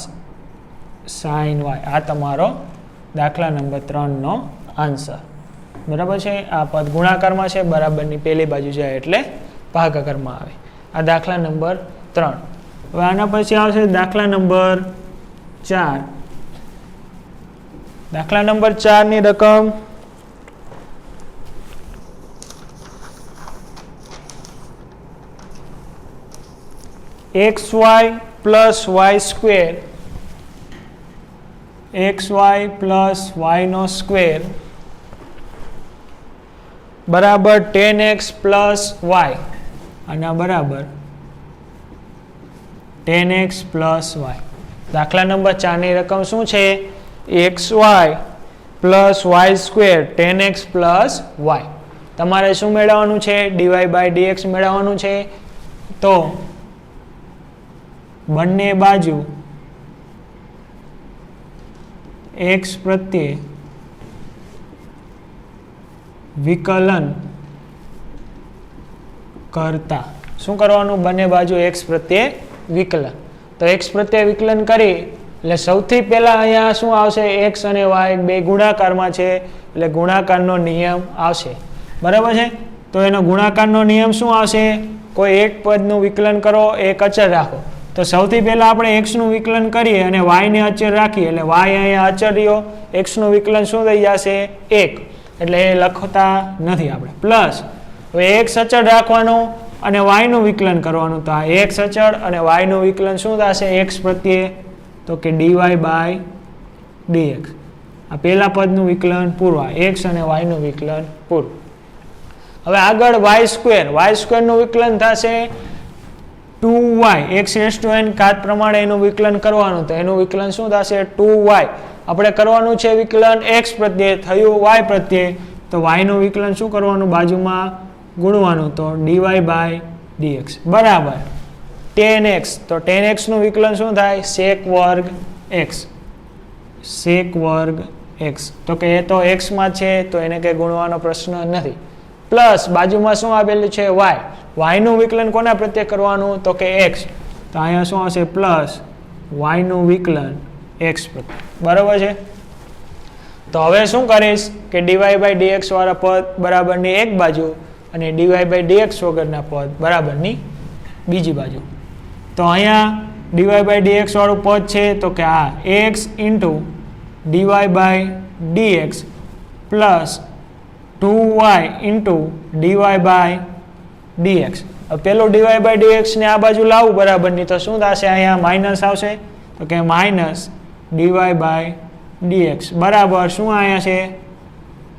સાઇન વાય. આ તમારો દાખલા નંબર 3નો આન્સર બરાબર છે. આ પદ ગુણાકારમાં છે બરાબરની પેલી બાજુ જાય એટલે ભાગાકારમાં આવે. આ દાખલા નંબર 3. હવે આના પછી આવશે દાખલા નંબર 4. દાખલા નંબર 4 ની રકમ xy plus Y square xy plus વાયનો સ્ક્વેર બરાબર 10x પ્લસ વાય અને બરાબર 10x પ્લસ વાય. દાખલા નંબર 4 ની રકમ શું છે? xy plus Y square 10x plus y. તમારે શું મેળવવાનું છે? ડીવાય બાય ડીએક્સ મેળવવાનું છે. તો બંને બાજુ x પ્રત્યે વિકલન કરતા શું કરવાનું? બંને બાજુ x પ્રત્યે વિકલન. તો x પ્રત્યે વિકલન કરી એટલે સૌથી પહેલા અહીંયા શું આવશે? x અને y બે ગુણાકારમાં છે એટલે ગુણાકારનો નિયમ આવશે બરાબર છે. તો એનો ગુણાકારનો નિયમ શું આવશે? કોઈ એક પદનું વિકલન કરો, એક અચળ રાખો. તો સૌથી પહેલા આપણે x નું વિકલન કરીએ અને y ને અચળ રાખીએ એટલે y અહીંયા અચળ રહ્યો, x નું વિકલન શું થઈ જશે? 1. એટલે એ લખતા નથી આપણે. પ્લસ હવે x અચળ રાખવાનું અને y નું વિકલન કરવાનું. તો આ x અચળ અને y નું વિકલન શું થશે? x પ્રત્યે તો કે dy બાય dx. આ પહેલા પદનું વિકલન પૂરું, x અને y નું વિકલન પૂરું. હવે આગળ y સ્ક્વેર નું વિકલન થશે 2y x⁻n ઘાત પ્રમાણે એનું વિકલન કરવાનું. તો એનું વિકલન શું થશે? 2y. આપણે કરવાનું છે વિકલન x પ્રત્યે, થયું y પ્રત્યે. તો y નું વિકલન શું કરવાનું? બાજુમાં ગુણવાનું. તો dy બાય dx બરાબર 10x. તો 10x નું વિકલન શું થાય? sec વર્ગ x. તો કે એ તો x માં છે તો એને કંઈ ગુણવાનો પ્રશ્ન નથી. પ્લસ બાજુમાં શું આપેલું છે? y નું વિકલન કોના પ્રત્યે કરવાનું? તો કે x. તો અહીંયા શું હશે? પ્લસ y નું વિકલન x પ્રત્યે બરાબર છે. તો હવે શું કરીશ કે dy બાય dx વાળા પદ બરાબરની એક બાજુ અને dy બાય dx વગરના પદ બરાબરની બીજી બાજુ. તો અહીંયા dy બાય dx વાળું પદ છે તો કે આ x into dy by dx plus 2y into dy by dx. પેલું dy બાય dx ને આ બાજુ લાવું બરાબરની તો શું થશે? અહીંયા માઇનસ આવશે તો કે માઇનસ dy બાય dx બરાબર શું અહીંયા છે?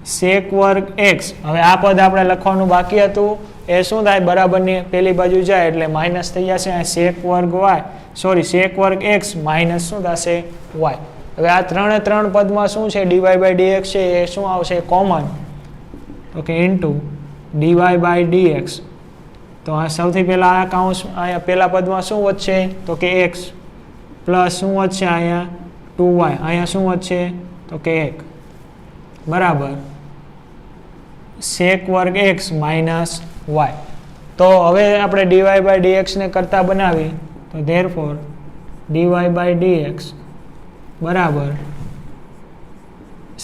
sec વર્ગ x. હવે આ પદ આપણે લખવાનું બાકી હતું એ શું થાય? બરાબરની પેલી બાજુ જાય એટલે માઇનસ થઈ જશે. sec વર્ગ x માઇનસ શું થશે? y. હવે આ ત્રણ પદમાં શું છે? dy બાય dx છે એ શું આવશે? કોમન. તો k into dy by dx. તો આ સૌથી પહેલા આ કાઉન્સ અહીંયા પહેલા પદમાં શું વધશે? તો કે x પ્લસ શું વધશે? અહીંયા 2y. અહીંયા શું વધશે? તો કે 1 બરાબર sec વર્ગ x માઇનસ વાય. તો હવે આપણે dy બાય dx ને કરતા બનાવી તો therefore dy બાય dx બરાબર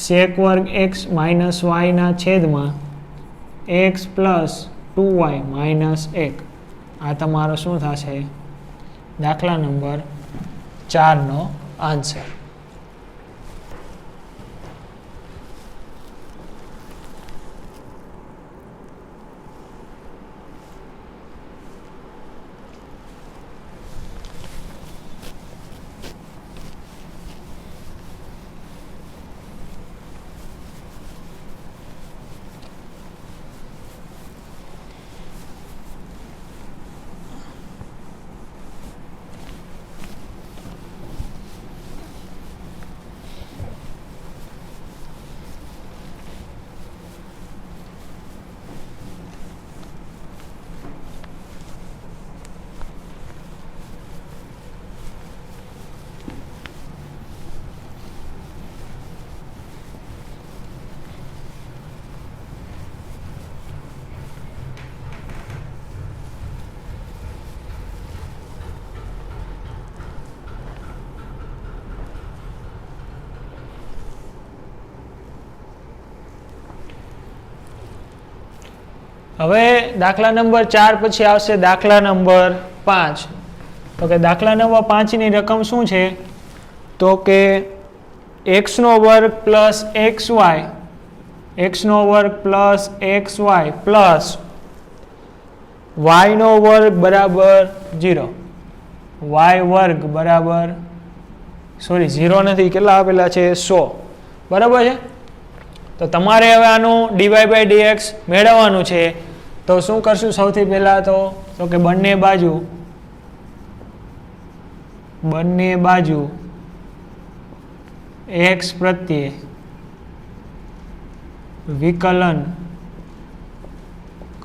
sec વર્ગ x માઇનસ વાય ના છેદમાં x પ્લસ 2y માઇનસ 1. આ તમારો શું થશે? દાખલા નંબર 4નો આન્સર. હવે દાખલા નંબર 4 પછી આવશે દાખલા નંબર 5. તો કે દાખલા નંબર 5 ની રકમ શું છે? તો કે x નો વર્ગ plus xy plus xy plus y નો વર્ગ બરાબર 0. y વર્ગ બરાબર 0 નથી, કેટલા આપેલા છે? 100. બરાબર છે. તો તમારે હવે આનું dy બાય dx મેળવવાનું છે. તો શું કરશું? સૌથી પહેલા તો કે બંને બાજુ x પ્રત્યે વિકલન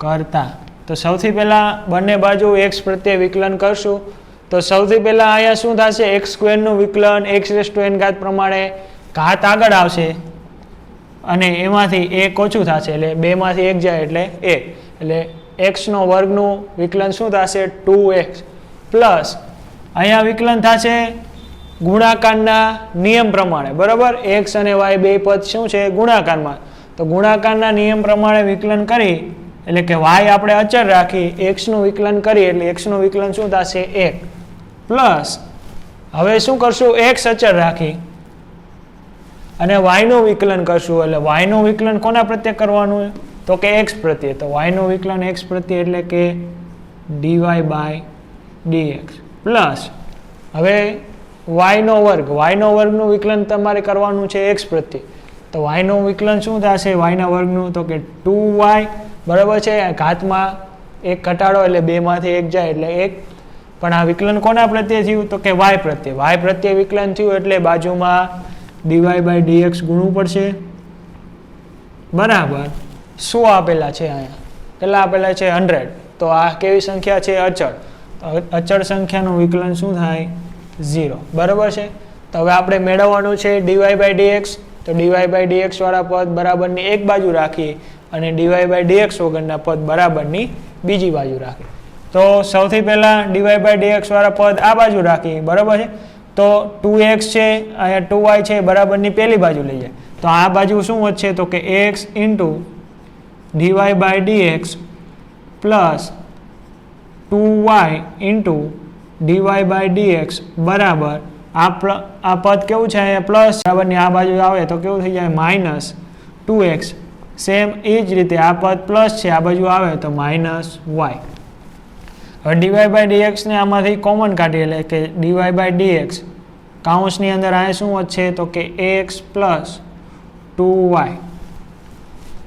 કરતા. તો સૌથી પહેલા બંને બાજુ x પ્રત્યે વિકલન કરશું. તો સૌથી પહેલા અહીંયા શું થશે? x² નું વિકલન x⁴ પ્રમાણે ઘાત આગળ આવશે અને એમાંથી 1 ઓછું થશે, એટલે 2 માંથી 1 જાય એટલે 1. એટલે x નો વર્ગનું વિકલન શું થશે? 2x પ્લસ અહીંયા વિકલન થશે ગુણાકારના નિયમ પ્રમાણે. બરાબર, x અને y બે પદ શું છે? ગુણાકારમાં. તો ગુણાકારના નિયમ પ્રમાણે વિકલન કરી એટલે કે y આપણે અચળ રાખી x નું વિકલન કરી એટલે x નું વિકલન શું થશે? 1 પ્લસ હવે શું કરશું? x અચળ રાખી અને y નું વિકલન કરશું. એટલે y નું વિકલન કોના પ્રત્યે કરવાનું? તો કે x પ્રત્યે. તો y નું વિકલન x પ્રત્યે એટલે કે dy બાય dx પ્લસ હવે y નો વર્ગનું વિકલન તમારે કરવાનું છે x પ્રત્યે. તો y નું વિકલન શું થશે? y ના વર્ગનું તો કે 2y. બરાબર છે. ઘાતમાં 1 ઘટાડો એટલે 2 માંથી 1 જાય એટલે 1. પણ આ વિકલન કોના પ્રત્યે થયું? તો કે y પ્રત્યે. y પ્રત્યે વિકલન થયું એટલે બાજુમાં dy બાય dx ગુણવું પડશે. બરાબર. શું આપેલા છે અહીંયા? કેટલા આપેલા છે? 100. તો આ કેવી સંખ્યા છે? અચળ. તો અચળ સંખ્યાનું વિકલન શું થાય? 0. બરાબર છે. તો હવે આપણે મેળવવાનું છે dy બાય dx. તો dy બાય dx વાળા પદ બરાબરની એક બાજુ રાખી અને dy બાય dx વગરના પદ બરાબરની બીજી બાજુ રાખી. તો સૌથી પહેલા dy બાય dx વાળા પદ આ બાજુ રાખી. બરાબર છે. તો 2x છે, અહીંયા 2y છે, બરાબરની પહેલી બાજુ લઈ જાય. તો આ બાજુ શું વધશે? તો કે x into dy by dx plus 2y into dy by dx બરાબર આ પદ કેવું છે? અહીંયા પ્લસ બરાબરની આ બાજુ આવે તો કેવું થઈ જાય? Minus 2x. સેમ એ જ રીતે આ પદ પ્લસ છે, આ બાજુ આવે તો માઇનસ y. હવે dy બાય dx ને આમાંથી કોમન કાઢીએ એટલે કે dy બાય dx કાઉન્સની અંદર આ શું વધશે? તો કે x પ્લસ 2y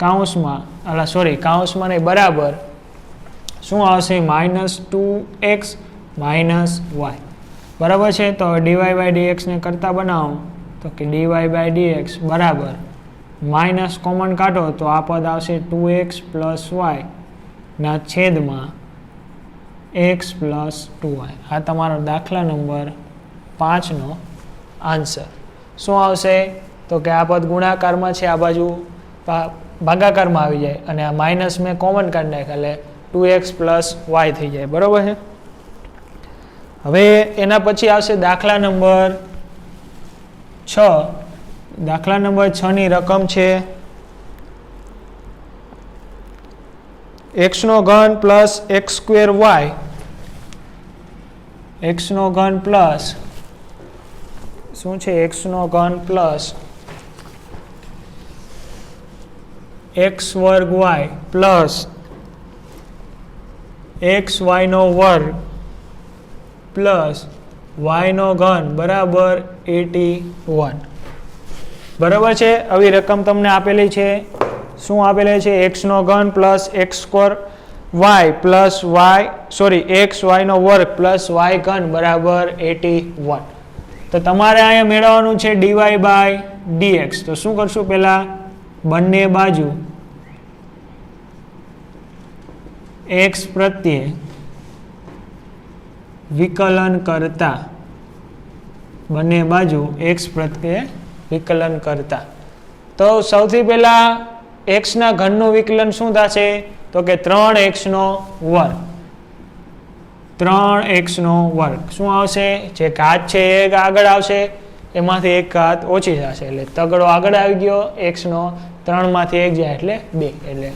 કાઉન્સમાં નહીં, બરાબર શું આવશે? Minus 2x minus y. બરાબર છે. તો dy બાય dx ને કરતા બનાવો તો કે dy બાય dx બરાબર માઇનસ કોમન કાઢો તો આ પદ આવશે 2x પ્લસ y ના છેદમાં x પ્લસ 2y. આ તમારો દાખલા નંબર 5નો આન્સર. શું આવશે? તો કે આ પદ ગુણાકારમાં છે, આ બાજુ ભાગાકારમાં આવી જાય અને આ માઇનસ મેં કોમન કાઢી નાખ્યા એટલે 2x પ્લસ વાય થઈ જાય. બરાબર છે. હવે એના પછી આવશે દાખલા નંબર 6. દાખલા નંબર 6 ની રકમ છે x નો ઘન plus x square y, x નો ઘન પ્લસ શું છે x નો ઘન પ્લસ x વર્ગ y પ્લસ x y નો વર્ગ પ્લસ y નો ઘન બરાબર 81. બરાબર છે. આવી રકમ તમને આપેલી છે. શું આપેલી છે? x નો ઘન plus x square y plus x y નો વર્ગ પ્લસ y ઘન બરાબર 81. તો તમારે અહીંયા મેળવવાનું છે dy બાય dx. તો શું કરશું? પહેલા બંને બાજુ x પ્રત્યે વિકલન કરતા, બંને બાજુ x પ્રત્યે વિકલન કરતા. તો સૌથી પહેલા x ના ઘનનું વિકલન શું થશે? તો કે 3x નો વર્ગ. 3x નો વર્ગ શું આવશે? જે ઘાત છે એ આગળ આવશે, એમાંથી એક ઘાત ઓછી થશે એટલે તગડો આગળ આવી ગયો. x નો 3 માંથી 1 જાય એટલે 2. એટલે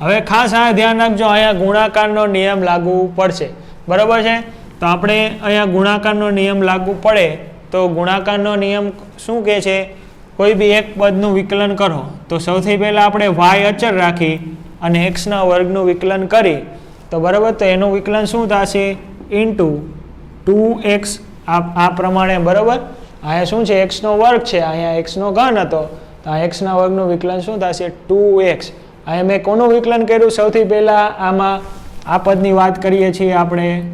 હવે ખાસ આ ધ્યાન રાખજો, અહીંયા ગુણાકારનો નિયમ લાગુ પડશે. બરાબર છે. તો આપણે અહીંયા ગુણાકારનો નિયમ લાગુ પડે તો ગુણાકારનો નિયમ શું કહે છે? કોઈ બી એક પદનું વિકલન કરો તો સૌથી પહેલાં આપણે y અચળ રાખી અને x ના વર્ગનું વિકલન કરી તો બરાબર, તો એનું વિકલન શું થશે? ઇન્ટુ 2x આ પ્રમાણે. બરાબર. અહીંયા શું છે? x નો વર્ગ છે, અહીંયા x નો ઘન હતો, તો આ x ના વર્ગનું વિકલન શું થશે? 2x. અહીંયા મેં કોનું વિકલન કર્યું? સૌથી પહેલાં આમાં આ પદની વાત કરીએ છીએ આપણે.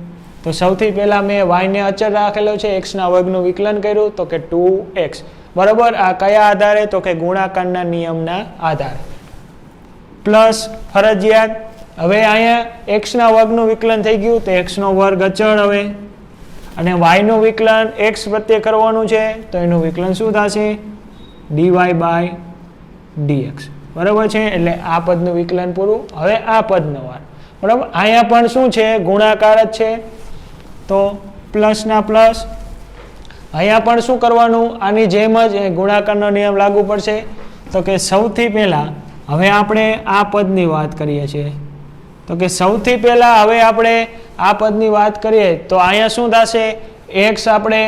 તો સૌથી પહેલાં મેં y ને અચળ રાખેલો છે, x ના વર્ગનું વિકલન કર્યું તો કે 2x. બરાબર. આ કયા આધારે? તો કે ગુણાકારના નિયમના આધારે. પ્લસ ફરજિયાત. હવે અહીંયા x ના વર્ગનું વિકલન થઈ ગયું તો x નો વર્ગ અચળ. હવે અને y નું વિકલન x પ્રત્યે કરવાનું છે તો એનું વિકલન શું થશે? dy by dx. બરાબર છે. એટલે આ પદનું વિકલન પૂરું. હવે આ પદનો વાર. બરાબર. અહીંયા પણ શું છે? ગુણાકાર જ છે તો પ્લસ ના પ્લસ. અહીંયા પણ શું કરવાનું? આની જેમ જ ગુણાકારનો નિયમ લાગુ પડશે. તો કે સૌથી પહેલા હવે આપણે આ પદની વાત કરીએ છીએ. તો કે સૌથી પહેલા હવે આપણે આ પદની વાત કરીએ તો અહીંયા શું થશે? x આપણે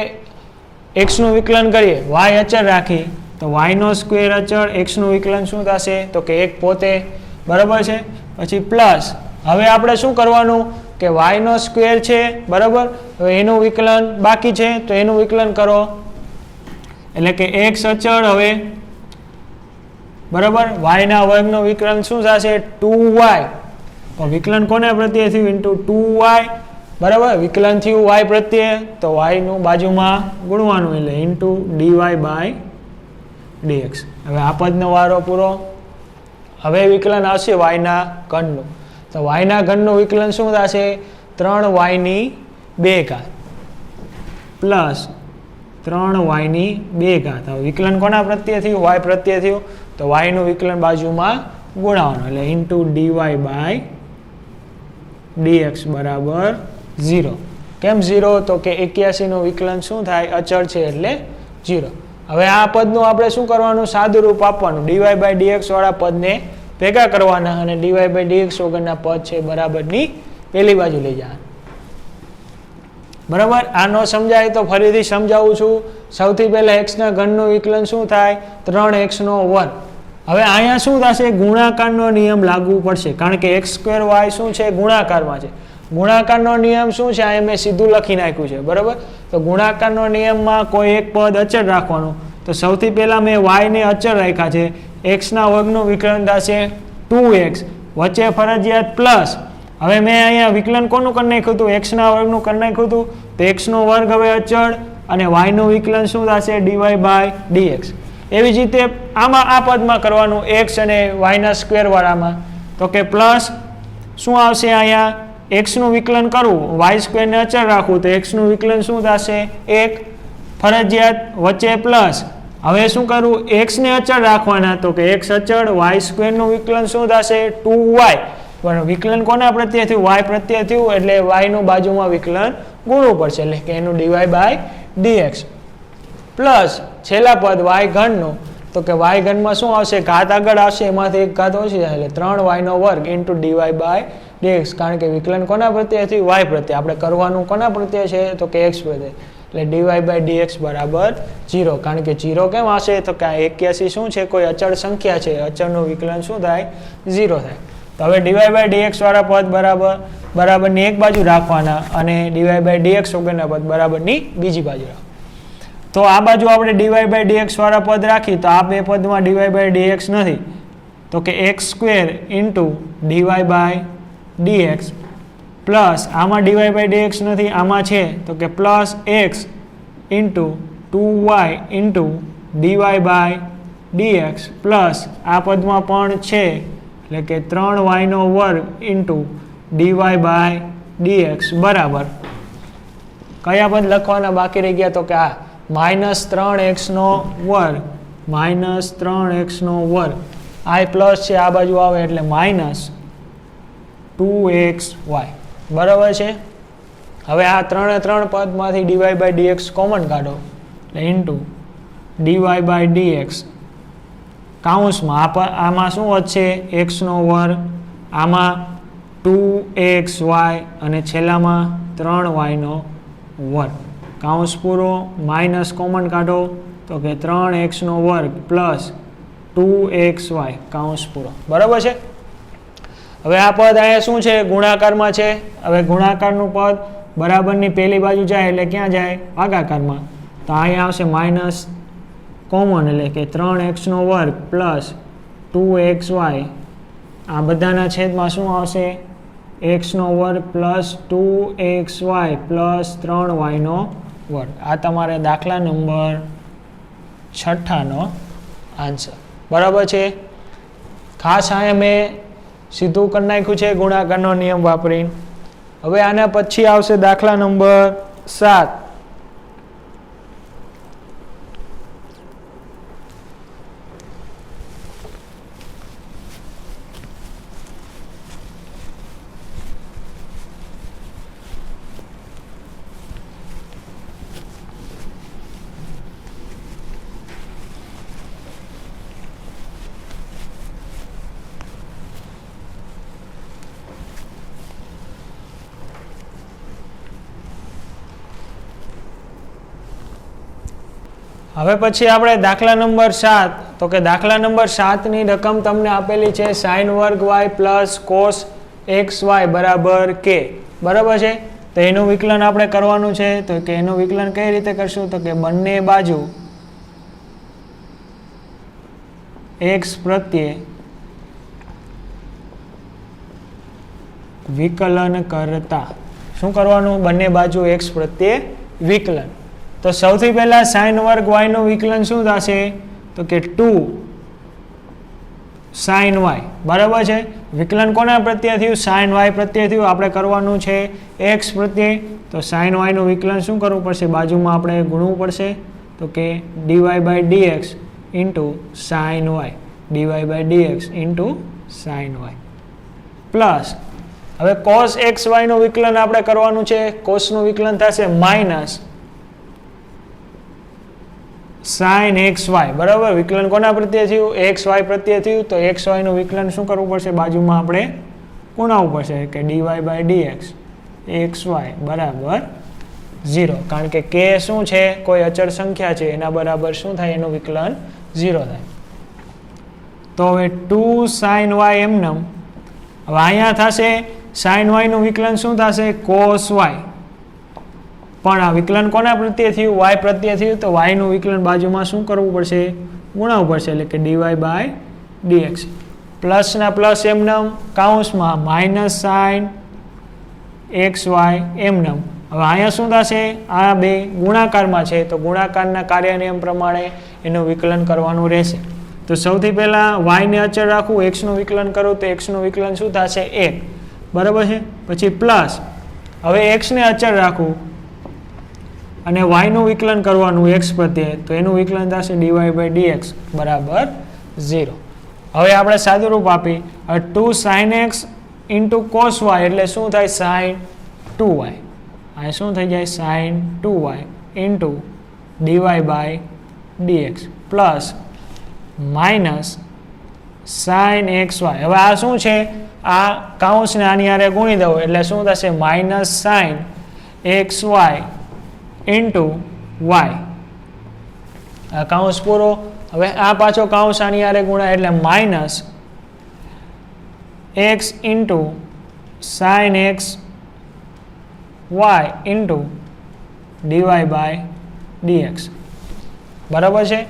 x નું વિકલન કરીએ, y અચળ રાખી તો y નો સ્ક્વેર અચળ, x નું વિકલન શું થશે? તો કે 1 પોતે. બરાબર છે. પછી પ્લસ હવે આપણે શું કરવાનું કે y નો સ્ક્વેર છે. બરાબર. હવે એનું વિકલન બાકી છે તો એનું વિકલન કરો એટલે કે x અચળ. હવે બરાબર, y ના વર્ગનું વિકલન શું થશે? 2y. તો વિકલન કોને પ્રત્યે થયું? Into 2y. બરાબર. વિકલન થયું y પ્રત્યે તો y નું બાજુમાં ગુણવાનું એટલે ઇન્ટુ dy બાય dx. હવે આ પદનો વારો પૂરો. હવે વિકલન આવશે y ના ઘનનું. તો y ના ઘનનું વિકલન શું થશે? 3y ની 2 ઘાત પ્લસ 3y ની 2 ઘાત. હવે વિકલન કોના પ્રત્યે થયું? y પ્રત્યે થયું તો y નું વિકલન બાજુમાં ગુણાવાનું એટલે ઇન્ટુ dy બાય dx બરાબર 0. કેમ 0? તો કે 81 નું વિકલન શું થાય? અચળ છે એટલે 0. હવે આ પદનું આપણે શું કરવાનું? સાદું રૂપ આપવાનું. dy બાય dx વાળા પદને ભેગા કરવાના અને dy બાય dx વગરના પદ છે બરાબરની પેલી બાજુ લઈ જવાના. બરાબર. આ ન સમજાય તો ફરીથી સમજાવું છું. સૌથી પહેલા x ના ઘનનું વિકલન શું થાય? 3x નો વર્ગ. હવે અહીંયા શું થશે? ગુણાકારનો નિયમ લાગુ પડશે કારણ કે x સ્ક્વેર y શું છે? ગુણાકારમાં છે. ગુણાકારનો નિયમ શું છે? અહીંયા મેં સીધું લખી નાખ્યું છે. બરાબર. તો ગુણાકારનો નિયમમાં કોઈ એક પદ અચળ રાખવાનું. તો સૌથી પહેલા મેં y ને અચળ રાખ્યા છે. x ના વર્ગનું વિકલન થશે 2x, વચ્ચે ફરજિયાત પ્લસ. હવે મેં અહીંયા વિકલન કોનું કરી નાખ્યું હતું? x ના વર્ગનું કરી નાખ્યું હતું તો x નો વર્ગ હવે અચળ અને y નું વિકલન શું થશે? dy by dx. એવી જ રીતે આમાં આ પદમાં કરવાનું x અને y ના સ્ક્વેર વાળામાં. તો કે પ્લસ શું આવશે? અહીંયા x નું વિકલન કરવું, y સ્ક્વેર ને અચળ રાખવું તો x નું વિકલન શું થશે? 1 ફરજિયાત, વચ્ચે પ્લસ હવે શું કરવું, એક્સને અચળ રાખવાના, તો કે એક્સ અચળ, વાય સ્ક્વેરનું વિકલન શું થશે 2y, પણ વિકલન કોના પ્રત્યે થયું, વાય પ્રત્યે થયું, એટલે વાયનું બાજુમાં વિકલન ગુણવું પડશે, એટલે કે એનું dy બાય dx પ્લસ છેલ્લા પદ વાય ઘનનું, તો કે વાય ઘનમાં શું આવશે, ઘાત આગળ આવશે, એમાંથી એક ઘાત ઓછી જાય, એટલે 3y વર્ગ ઇન્ટુ dy બાય dx, કારણ કે વિકલન કોના પ્રત્યે થયું, વાય પ્રત્યે, આપણે કરવાનું કોના પ્રત્યે છે, તો કે x પ્રત્યે, એટલે dy બાય dx બરાબર 0, કારણ કે 0 કેમ આવશે, તો કે 81 શું છે, કોઈ અચળ સંખ્યા છે, અચળનું વિકલન શું થાય, 0 થાય. તો હવે dy બાય dx વાળા પદ બરાબરની એક બાજુ રાખવાના, અને dy બાય dx વગરના પદ બરાબરની બીજી બાજુ રાખવાના. તો આ બાજુ આપણે dy બાય dx વાળા પદ રાખી, તો આ બે પદમાં dy બાય dx નથી, તો કે x square into dy by dx plus આમાં dy બાય dx નથી, આમાં છે, તો કે plus x into 2y into dy by dx plus આ પદમાં પણ છે, એટલે કે 3y વર્ગ ઇન્ટુ dy બાય dx બરાબર કયા પદ લખવાના બાકી રહી ગયા, તો કે આ -3x વર્ગ -3x વર્ગ, આ પ્લસ છે, આ બાજુ આવે એટલે -2xy બરાબર છે. હવે આ ત્રણે ત્રણ પદમાંથી dy બાય dx કોમન કાઢો, એટલે ઇન્ટુ dy બાય dx કાઉન્સમાં આમાં શું વધશે, x વર્ગ, આમાં 2xy અને છેલ્લામાં 3y વર્ગ, કાઉન્સ પૂરો, માઇનસ કોમન કાઢો, તો કે 3x વર્ગ પ્લસ 2xy કાઉન્સ પૂરો બરાબર છે. હવે આ પદ અહીંયા શું છે, ગુણાકારમાં છે. હવે ગુણાકારનું પદ બરાબરની પહેલી બાજુ જાય એટલે ક્યાં જાય, ભાગાકારમાં, તો અહીંયા આવશે માઇનસ કોમન, એટલે કે 3x વર્ગ પ્લસ 2xy, આ બધાના છેદમાં શું આવશે, x વર્ગ પ્લસ 2xy પ્લસ 3y વર્ગ. આ તમારે દાખલા નંબર 6નો આન્સર બરાબર છે. ખાસ અહીંયા મેં સીધું કરી નાખ્યું છે ગુણાકારનો નિયમ વાપરીને. હવે આના પછી આવશે દાખલા નંબર 7. હવે પછી આપણે દાખલા નંબર 7, તો કે દાખલા નંબર 7ની રકમ તમને આપેલી છે sin વર્ગ y પ્લસ cos xy બરાબર k બરાબર છે. તો એનું વિકલન આપણે કરવાનું છે, તો કે એનું વિકલન કઈ રીતે કરશું, તો કે બંને બાજુ x પ્રત્યે વિકલન કરતા શું કરવાનું, બંને બાજુ x પ્રત્યે વિકલન. તો સૌથી પહેલા sin વર્ગ y નું વિકલન શું થશે, તો કે 2 sin y બરાબર છે. વિકલન કોના પ્રત્યે થયું, sin y પ્રત્યે થયું, આપણે કરવાનું છે x પ્રત્યે. તો sin y નું વિકલન શું કરવું પડશે, બાજુમાં આપણે ગુણવું પડશે, તો કે dy by dx into sin y, dy by dx into sin y plus હવે cos xy નું વિકલન આપણે કરવાનું છે. cos નું વિકલન થશે માઇનસ sin xy બરાબર. વિકલન કોના પ્રત્યે થયું, xy પ્રત્યે થયું, તો xy નું વિકલન શું કરવું પડશે, બાજુમાં આપણે ગુણાવવું પડશે, કે dy બાય dx xy બરાબર 0, કારણ કે k શું છે, કોઈ અચળ સંખ્યા છે, એના બરાબર શું થાય, એનું વિકલન 0 થાય. તો હવે 2 sin y એમનેમ, હવે અહીંયા થશે sin y નું વિકલન શું થશે, cos y, પણ આ વિકલન કોના પ્રત્યે થયું, y પ્રત્યે થયું, તો y નું વિકલન બાજુમાં શું કરવું પડશે, ગુણાવવું પડશે, એટલે કે dy બાય dx પ્લસ ના પ્લસ એમનેમ, કાઉન્સમાં માઇનસ sin xy એમનેમ. હવે અહીંયા શું થશે, આ બે ગુણાકારમાં છે, તો ગુણાકારના કાર્ય નિયમ પ્રમાણે એનું વિકલન કરવાનું રહેશે. તો સૌથી પહેલા y ને અચળ રાખવું, x નું વિકલન કરું, તો x નું વિકલન શું થશે, 1 બરાબર છે. પછી પ્લસ હવે x ને અચળ રાખવું, અને વાયનું વિકલન કરવાનું એક્સ પ્રત્યે, તો એનું વિકલન થશે ડીવાય બાય ડીએક્સ બરાબર 0. હવે આપણે સાદુરૂપ આપી 2 sin x into cos y એટલે શું થાય sin 2y. આ શું થઈ જાય sin 2y into DY by dx plus minus sin xy. હવે આ શું છે, આ કાઉન્સને આની હારે ગુણી દઉં એટલે શું થશે minus sin xy into y. આ કાઉન્સ પૂરો. હવે આ પાછો કાઉન્સ આની હારે ગુણાય એટલે minus x into sin x y into DY by dx બરાબર છે,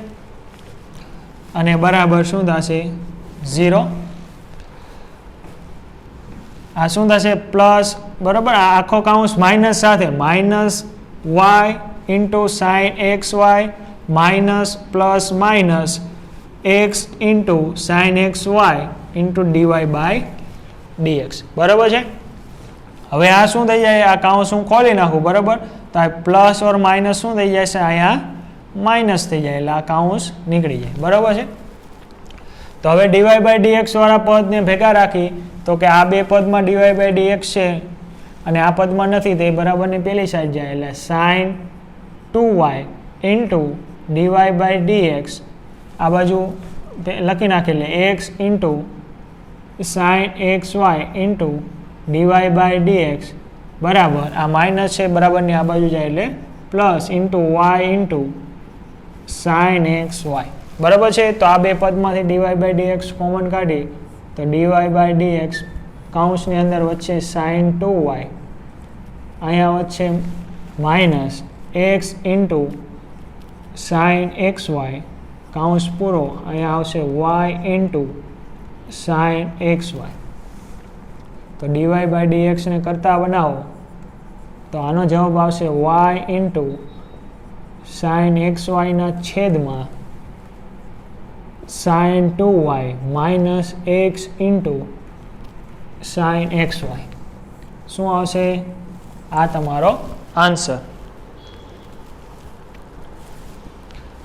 અને બરાબર શું થશે 0. આ શું થશે પ્લસ બરાબર, આ આખો કાઉન્સ માઇનસ સાથે minus y into sin xy minus plus minus x into sin xy into DY by dx બરાબર છે. હવે આ શું થઈ જાય, આ કાઉન્સ હું ખોલી નાખું બરાબર, તો આ પ્લસ ઓર માઇનસ શું થઈ જાય છે, અહીંયા માઇનસ થઈ જાય એટલે આ કાઉન્સ નીકળી જાય બરાબર છે. તો હવે ડીવાય બાય ડીએક્સ વાળા પદને ભેગા રાખી તો કે આ બે પદમાં ડીવાય બાય ડીએક્સ છે અને આ પદમાં નથી, તો એ બરાબરની પેલી સાઈડ જાય એટલે sin 2y into DY by dx આ બાજુ લખી નાખે એટલે x into sin xy into DY by dx બરાબર, આ માઇનસ છે બરાબરની આ બાજુ જાય એટલે plus into y into sin xy બરાબર છે. તો આ બે પદમાંથી ડીવાય બાય ડીએક્સ કોમન કાઢી તો ડીવાય બાય ડીએક્સ કાઉન્સની અંદર વચ્ચે sin 2y, અહીંયા વચ્ચે minus x into sin xy કાઉન્સ પૂરો, અહીંયા આવશે y ઇન્ટુ sin xy. તો ડીવાય બાય ડીએક્સને કરતા બનાવો તો આનો જવાબ આવશે y ઇન્ટુ sin xy ના છેદમાં sin 2y minus x into sin xy. શું આવશે, આ તમારો આન્સર.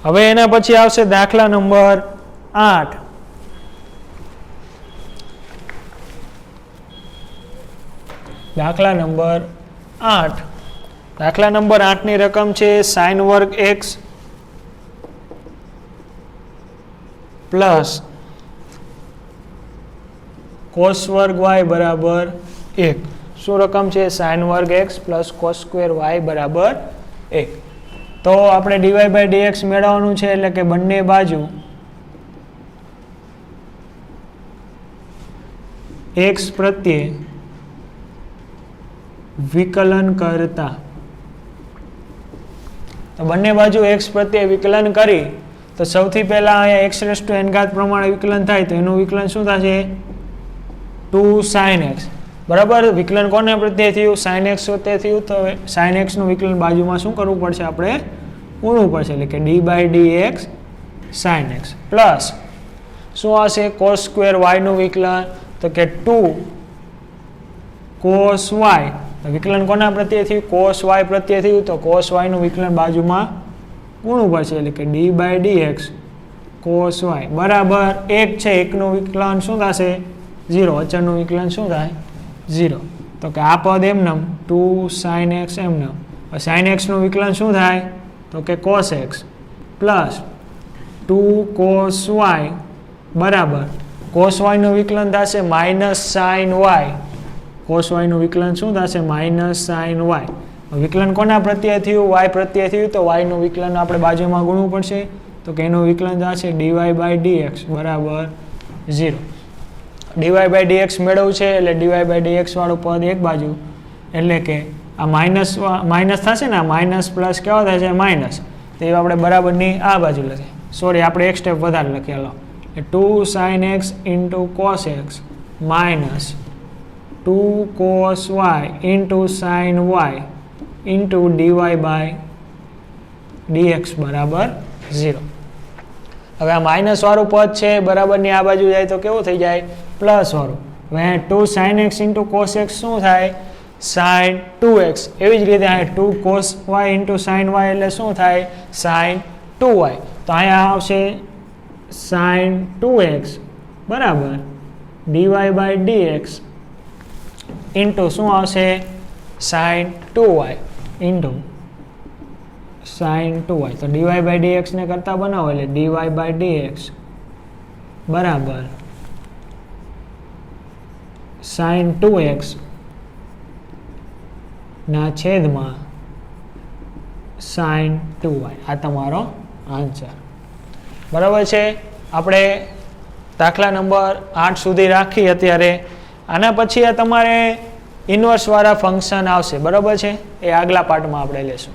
હવે એના પછી આવશે દાખલા નંબર 8. દાખલા નંબર 8. દાખલા નંબર 8 ની રકમ છે sin વર્ગ x પ્લસ cos વર્ગ y બરાબર 1. શું રકમ છે, sin વર્ગ x plus cos square y બરાબર 1. તો આપણે ડીવાય બાય ડીએક્સ મેળવવાનું છે એટલે કે બંને બાજુ x પ્રત્યે વિકલન કરતા, તો બંને બાજુ x પ્રત્યે વિકલન કરી તો સૌથી પહેલા અહીંયા x રેઝ ટુ n ઘાત પ્રમાણે વિકલન થાય તો એનું વિકલન શું થશે 2 sin x બરાબર. વિકલન કોને પ્રત્યે થયું, sin x પ્રત્યે થયું, તો sin x નું વિકલન બાજુમાં શું કરવું પડશે, આપણે ગુણવું પડશે એટલે કે d by dx sin x પ્લસ શું આવશે cos સ્ક્વેર y નું વિકલન તો કે 2 cos y, વિકલન કોના પ્રત્યે થયું, cos y પ્રત્યે થયું, તો cos y નું વિકલન બાજુમાં ગુણવું પડશે એટલે કે d by dx cos y બરાબર 1 છે. 1 નું વિકલન શું થશે 0, અચળનું વિકલન શું થાય 0. તો કે આ પદ એમનેમ 2 sin x એમનેમ, sin x નું વિકલન શું થાય તો કે cos x plus 2 cos y બરાબર cos y નું વિકલન થશે minus sin y, cos y નું વિકલન શું થશે માઇનસ sin y. વિકલન કોના પ્રત્યે થયું, y પ્રત્યે થયું, તો y નું વિકલન આપણે બાજુમાં ગુણવું પડશે તો કે એનું વિકલન થશે dy બાય dx બરાબર 0. dy બાય dx મેળવવું છે એટલે dy બાય dx વાળું પદ એક બાજુ એટલે કે આ માઇનસ થશે ને, માઇનસ પ્લસ કેવા થશે માઇનસ, તો એ આપણે બરાબરની આ બાજુ લખીએ, સોરી આપણે એક સ્ટેપ વધારે લખીએ, લો 2 sin x into cos x minus 2 cos y into sin y into dy by dx બરાબર 0. હવે આ માઇનસ વાળું પદ છે બરાબરની આ બાજુ જાય તો કેવું થઈ જાય પ્લસ વાળું. હવે 2 sin x into cos x શું થાય સાઇન 2x. એવી જ રીતે અહીંયા 2 cos y into sine y એટલે શું થાય? Sign 2y. તો અહીંયા આવશે સાઇન 2x બરાબર dy બાય dx ઇન્ટુ શું આવશે? Sine 2y into sine 2y. તો dy બાય dx ને કરતા બનાવો એટલે dy બાય dx બરાબર સાઇન 2x ના છેદમાં સાઇન 2y. આ તમારો આન્સર બરાબર છે. આપણે દાખલા નંબર 8 સુધી રાખી અત્યારે. આના પછી તમારે ઇન્વર્સવાળા ફંક્શન આવશે બરાબર છે, એ આગલા પાર્ટમાં આપણે લેશું.